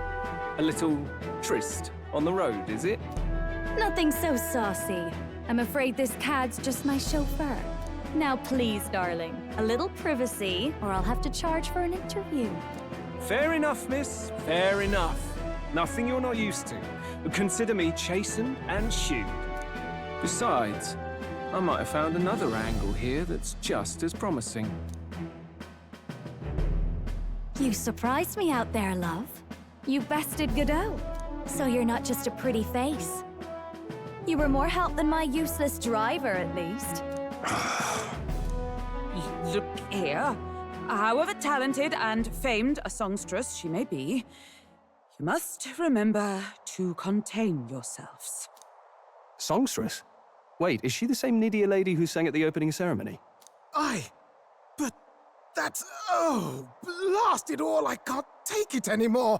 A little tryst on the road, is it? Nothing so saucy. I'm afraid this cad's just my chauffeur. Now please, darling, a little privacy, or I'll have to charge for an interview. Fair enough, miss. Fair enough. Nothing you're not used to. Consider me chastened and shoed. Besides, I might have found another angle here that's just as promising. You surprised me out there, love. You bested Godot. So you're not just a pretty face. You were more help than my useless driver, at least. Look here. However talented and famed a songstress she may be, you must remember to contain yourselves. Songstress? Wait, is she the same Nydia lady who sang at the opening ceremony? Aye, but that's... oh, blast it all, I can't take it anymore.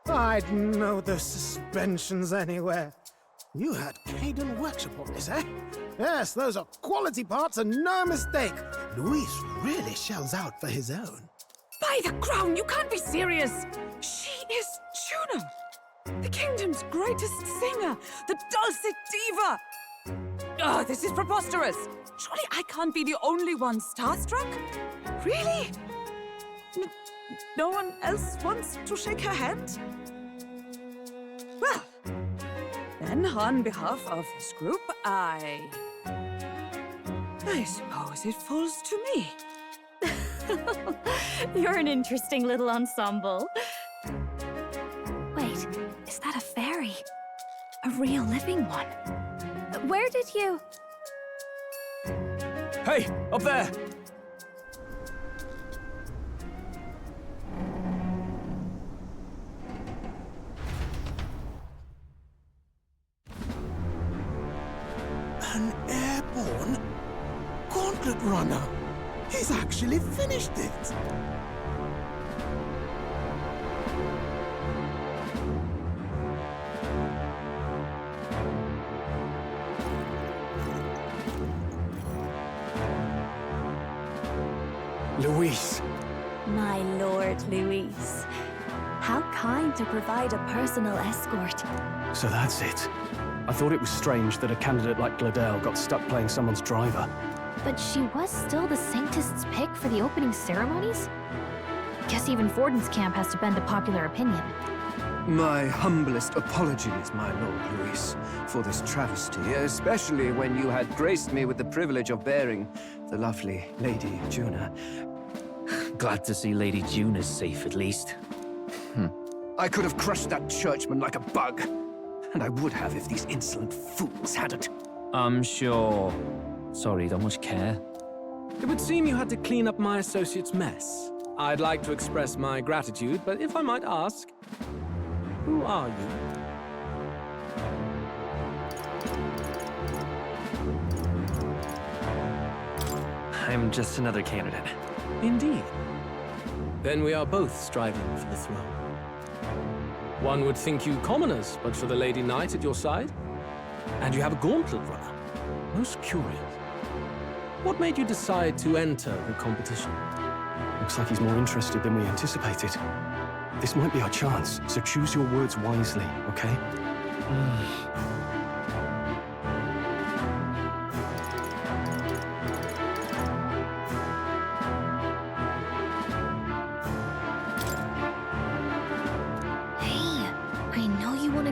I'd know the suspensions anywhere. You had Caden workshop on this, eh? Yes, those are quality parts and no mistake. Luis really shells out for his own. By the crown, you can't be serious! She is Juno, the kingdom's greatest singer, the dulcet diva! Oh, this is preposterous! Surely I can't be the only one starstruck? Really? No one else wants to shake her hand? Well, then on behalf of this group, I suppose it falls to me. You're an interesting little ensemble. Wait, is that a fairy? A real living one? Where did you... Hey, up there! An airborne gauntlet runner. He's actually finished it. Luis. My lord, Luis. How kind to provide a personal escort. So that's it. I thought it was strange that a candidate like Gladell got stuck playing someone's driver. But she was still the Sanctist's pick for the opening ceremonies? Guess even Forden's camp has to bend to popular opinion. My humblest apologies, my Lord Luis, for this travesty, especially when you had graced me with the privilege of bearing the lovely Lady Juna. Glad to see Lady Juna's safe, at least. I could have crushed that churchman like a bug. And I would have if these insolent fools hadn't. I'm sure. Sorry, don't much care. It would seem you had to clean up my associate's mess. I'd like to express my gratitude, but if I might ask, who are you? I'm just another candidate. Indeed. Then we are both striving for the throne. One would think you commoners, but for the Lady Knight at your side. And you have a gauntlet runner. Most curious. What made you decide to enter the competition? Looks like he's more interested than we anticipated. This might be our chance, so choose your words wisely, okay?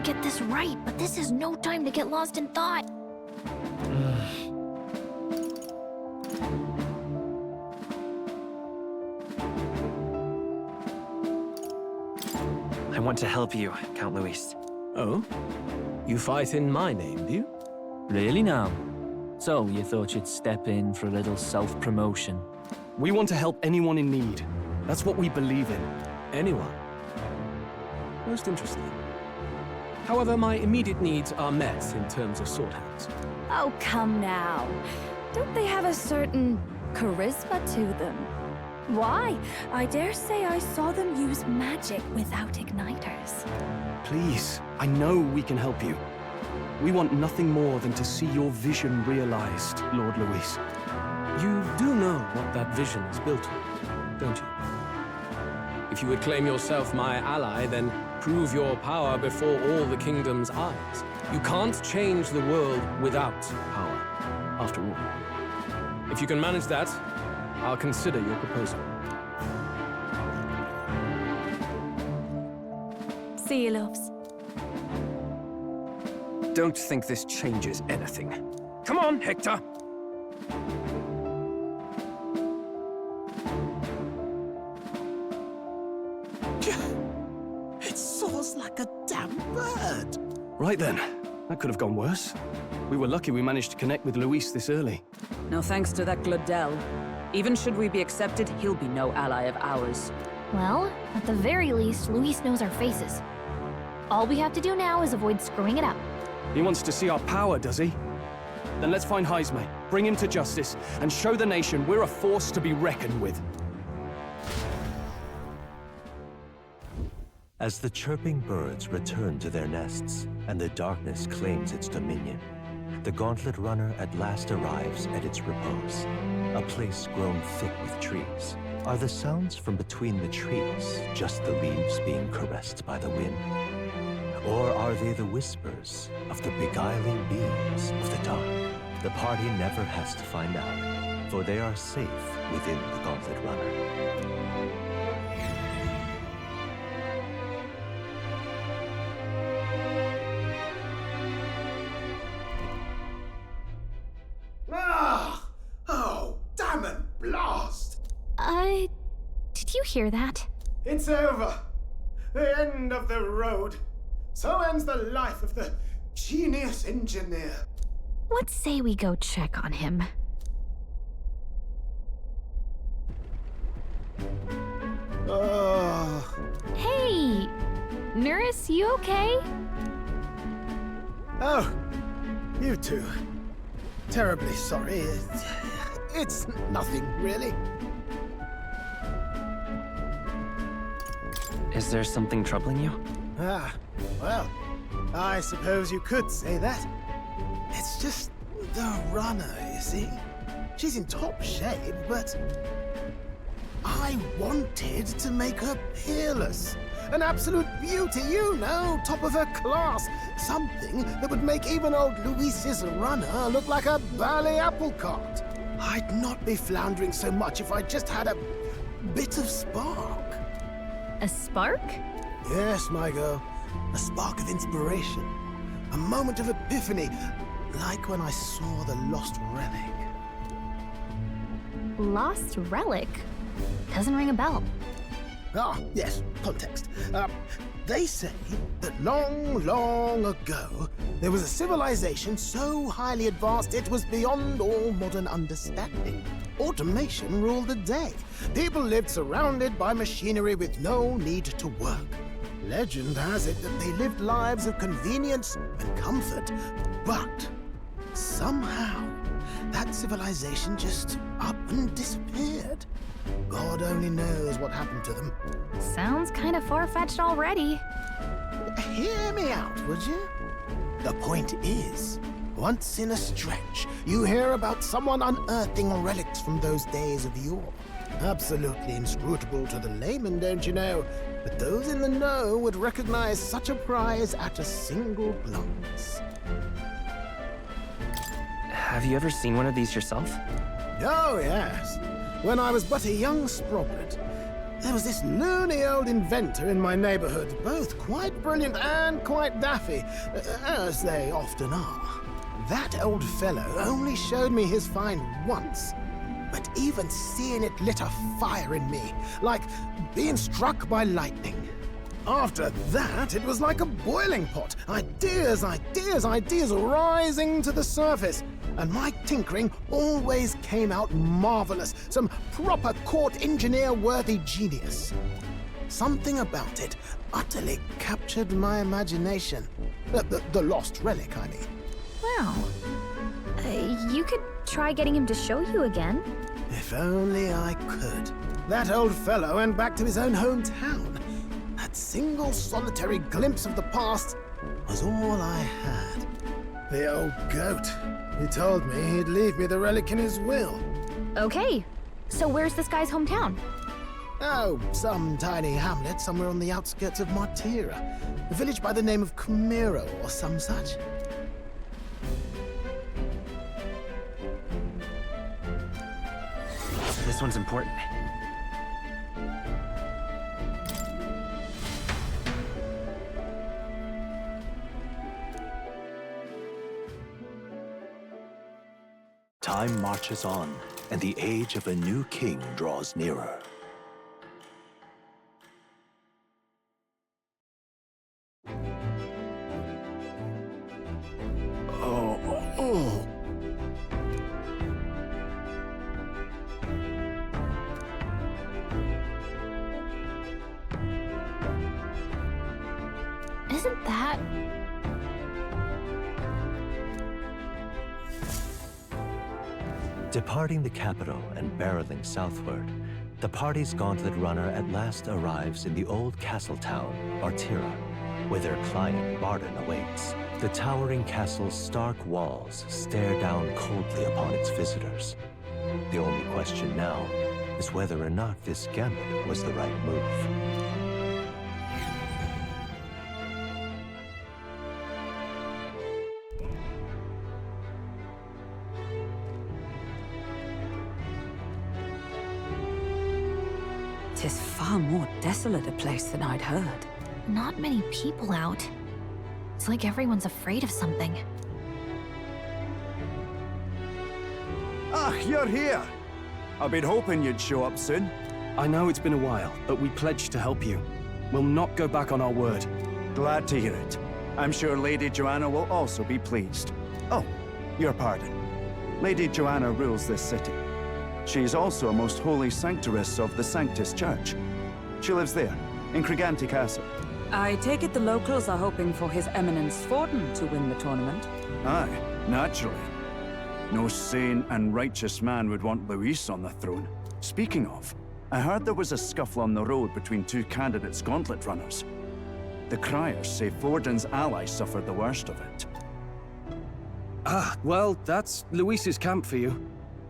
get this right, but this is no time to get lost in thought. I want to help you, Count Luis. Oh? You fight in my name, do you? Really now? So, you thought you'd step in for a little self-promotion? We want to help anyone in need. That's what we believe in. Anyone? Most interesting. However, my immediate needs are met in terms of swordhands. Oh, come now. Don't they have a certain charisma to them? Why? I dare say I saw them use magic without igniters. Please, I know we can help you. We want nothing more than to see your vision realized, Lord Luis. You do know what that vision is built on, don't you? If you would claim yourself my ally, then prove your power before all the kingdom's eyes. You can't change the world without power, after all. If you can manage that, I'll consider your proposal. See you, loves. Don't think this changes anything. Come on, Hector! It soars like a damn bird. Right then. That could have gone worse. We were lucky we managed to connect with Luis this early. No thanks to that Gladel. Even should we be accepted, he'll be no ally of ours. Well, at the very least, Luis knows our faces. All we have to do now is avoid screwing it up. He wants to see our power, does he? Then let's find Heisme, bring him to justice, and show the nation we're a force to be reckoned with. As the chirping birds return to their nests and the darkness claims its dominion, the Gauntlet Runner at last arrives at its repose, a place grown thick with trees. Are the sounds from between the trees just the leaves being caressed by the wind? Or are they the whispers of the beguiling beams of the dark? The party never has to find out, for they are safe within the Gauntlet Runner. Oh, damn it, blast! Did you hear that? It's over. The end of the road. So ends the life of the genius engineer. Let's say we go check on him. Hey! Nurse, you okay? Oh, you two. Terribly sorry. It's nothing, really. Is there something troubling you? Ah, well, I suppose you could say that. It's just the runner, you see? She's in top shape, but I wanted to make her peerless. An absolute beauty, you know, top of her class. Something that would make even old Luis's runner look like a ballet apple cart. I'd not be floundering so much if I just had a bit of spark. A spark? Yes, my girl. A spark of inspiration. A moment of epiphany, like when I saw the lost relic. Lost relic? Doesn't ring a bell. Ah, yes, context. They say that long, long ago, there was a civilization so highly advanced it was beyond all modern understanding. Automation ruled the day. People lived surrounded by machinery with no need to work. Legend has it that they lived lives of convenience and comfort, but somehow that civilization just up and disappeared. God only knows what happened to them. Sounds kind of far-fetched already. Hear me out, would you? The point is, once in a stretch, you hear about someone unearthing relics from those days of yore. Absolutely inscrutable to the layman, don't you know? But those in the know would recognize such a prize at a single glance. Have you ever seen one of these yourself? Oh, yes. When I was but a young sproglet. There was this loony old inventor in my neighborhood, both quite brilliant and quite daffy, as they often are. That old fellow only showed me his find once, but even seeing it lit a fire in me, like being struck by lightning. After that, it was like a boiling pot. Ideas, ideas, ideas rising to the surface. And my tinkering always came out marvelous. Some proper court engineer-worthy genius. Something about it utterly captured my imagination. The lost relic, I mean. Wow. You could try getting him to show you again. If only I could. That old fellow went back to his own hometown. That single solitary glimpse of the past was all I had. The old goat. He told me he'd leave me the relic in his will. Okay, so where's this guy's hometown? Oh, some tiny hamlet somewhere on the outskirts of Martira. A village by the name of Kumiro or some such. This one's important. Time marches on, and the age of a new king draws nearer. Isn't that... Departing the capital and barreling southward, the party's gauntlet runner at last arrives in the old castle town, Martira, where their client, Barden, awaits. The towering castle's stark walls stare down coldly upon its visitors. The only question now is whether or not this gambit was the right move. Tis far more desolate a place than I'd heard. Not many people out. It's like everyone's afraid of something. Ah, you're here! I've been hoping you'd show up soon. I know it's been a while, but we pledged to help you. We'll not go back on our word. Glad to hear it. I'm sure Lady Joanna will also be pleased. Oh, your pardon. Lady Joanna rules this city. She's also a most holy sanctoress of the Sanctus Church. She lives there, in Criganti Castle. I take it the locals are hoping for His Eminence Forden to win the tournament? Aye, naturally. No sane and righteous man would want Luis on the throne. Speaking of, I heard there was a scuffle on the road between two candidates gauntlet runners. The criers say Forden's ally suffered the worst of it. Ah, well, that's Luis's camp for you.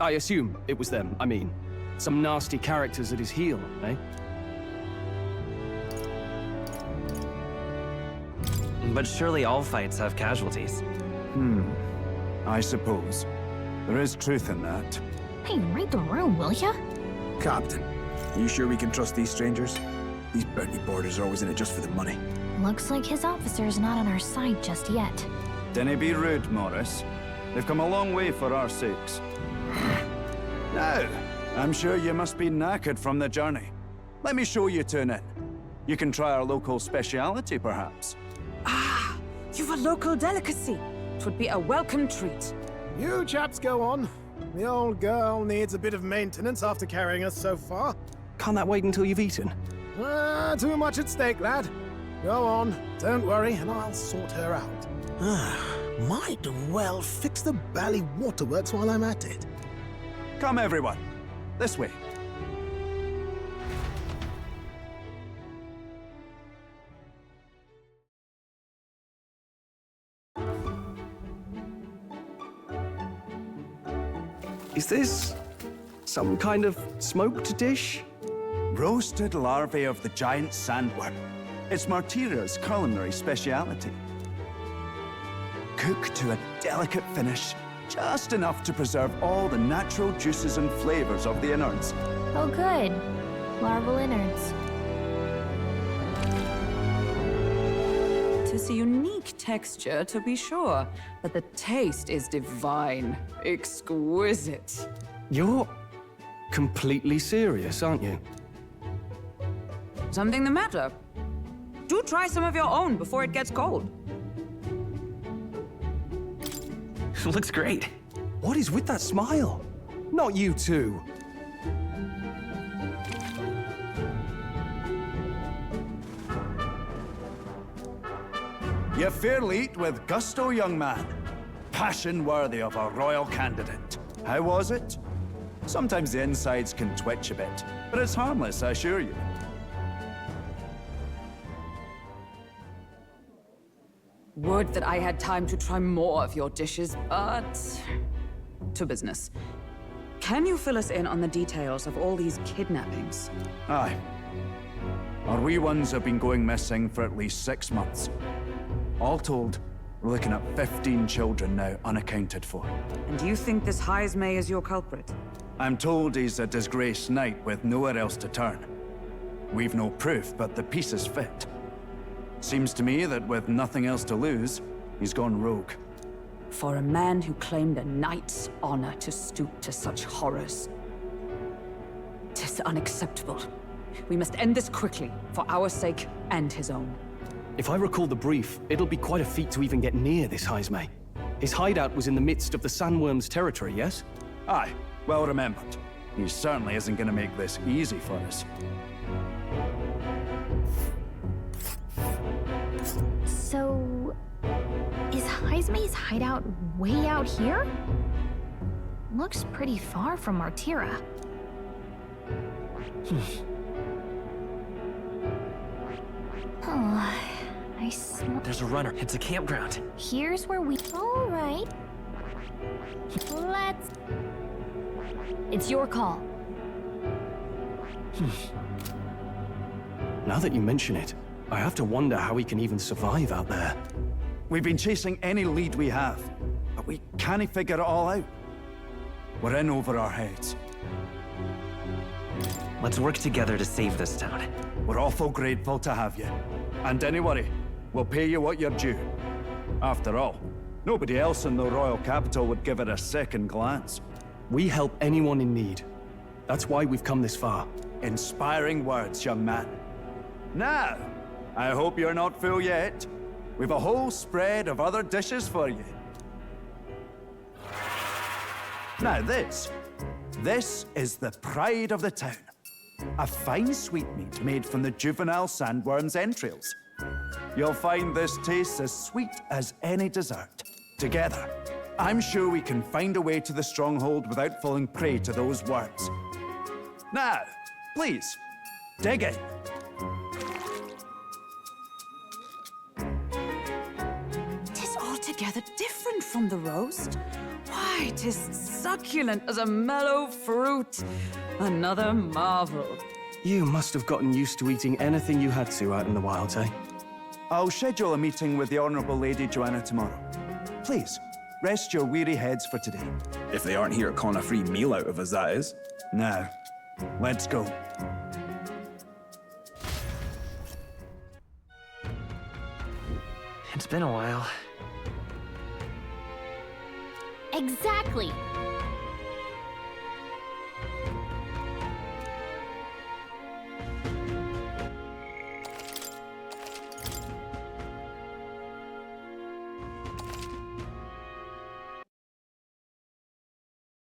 I assume it was them, I mean. Some nasty characters at his heel, eh? But surely all fights have casualties. I suppose. There is truth in that. Hey, read the room, will ya? Captain, you sure we can trust these strangers? These bounty boarders are always in it just for the money. Looks like his officer's not on our side just yet. Dinna be rude, Morris. They've come a long way for our sakes. Now, I'm sure you must be knackered from the journey. Let me show you to an inn. You can try our local speciality, perhaps. Ah, you've a local delicacy. It would be a welcome treat. You chaps go on. The old girl needs a bit of maintenance after carrying us so far. Can't that wait until you've eaten? Too much at stake, lad. Go on, don't worry, and I'll sort her out. Might well fix the bally waterworks while I'm at it. Come, everyone. This way. Is this some kind of smoked dish? Roasted larvae of the giant sandworm. It's Martira's culinary speciality. Cooked to a delicate finish, just enough to preserve all the natural juices and flavors of the innards. Oh, good. larval innards. Tis a unique texture, to be sure, but the taste is divine. Exquisite. You're completely serious, aren't you? Something the matter? Do try some of your own before it gets cold. Looks great. What is with that smile? Not you two. You fairly eat with gusto, young man. Passion worthy of a royal candidate. How was it? Sometimes the insides can twitch a bit, but it's harmless, I assure you. Would that I had time to try more of your dishes, but... to business. Can you fill us in on the details of all these kidnappings? Aye. Our wee ones have been going missing for at least 6 months. All told, we're looking at 15 children now unaccounted for. And you think this Heismay is your culprit? I'm told he's a disgraced knight with nowhere else to turn. We've no proof, but the pieces fit. Seems to me that with nothing else to lose, he's gone rogue. For a man who claimed a knight's honor to stoop to such horrors. 'Tis unacceptable. We must end this quickly, for our sake and his own. If I recall the brief, it'll be quite a feat to even get near this Heismay. His hideout was in the midst of the sandworm's territory, yes? Aye, well remembered. He certainly isn't going to make this easy for us. So... is Heismay's hideout way out here? Looks pretty far from Martira. Oh, There's a runner. It's a campground. Here's where we... All right. Let's... It's your call. Now that you mention it, I have to wonder how we can even survive out there. We've been chasing any lead we have, but we can't figure it all out. We're in over our heads. Let's work together to save this town. We're awful grateful to have you. And don't worry, we'll pay you what you're due. After all, nobody else in the royal capital would give it a second glance. We help anyone in need. That's why we've come this far. Inspiring words, young man. Now, I hope you're not full yet. We've a whole spread of other dishes for you. Now this is the pride of the town. A fine sweetmeat made from the juvenile sandworm's entrails. You'll find this tastes as sweet as any dessert. Together, I'm sure we can find a way to the stronghold without falling prey to those worms. Now, please, dig in. Tis altogether different from the roast. Why, 'tis succulent as a mellow fruit. Another marvel. You must have gotten used to eating anything you had to out in the wilds, eh? I'll schedule a meeting with the Honourable Lady Joanna tomorrow. Please, rest your weary heads for today. If they aren't here calling a free meal out of us, that is. Now, let's go. It's been a while. Exactly!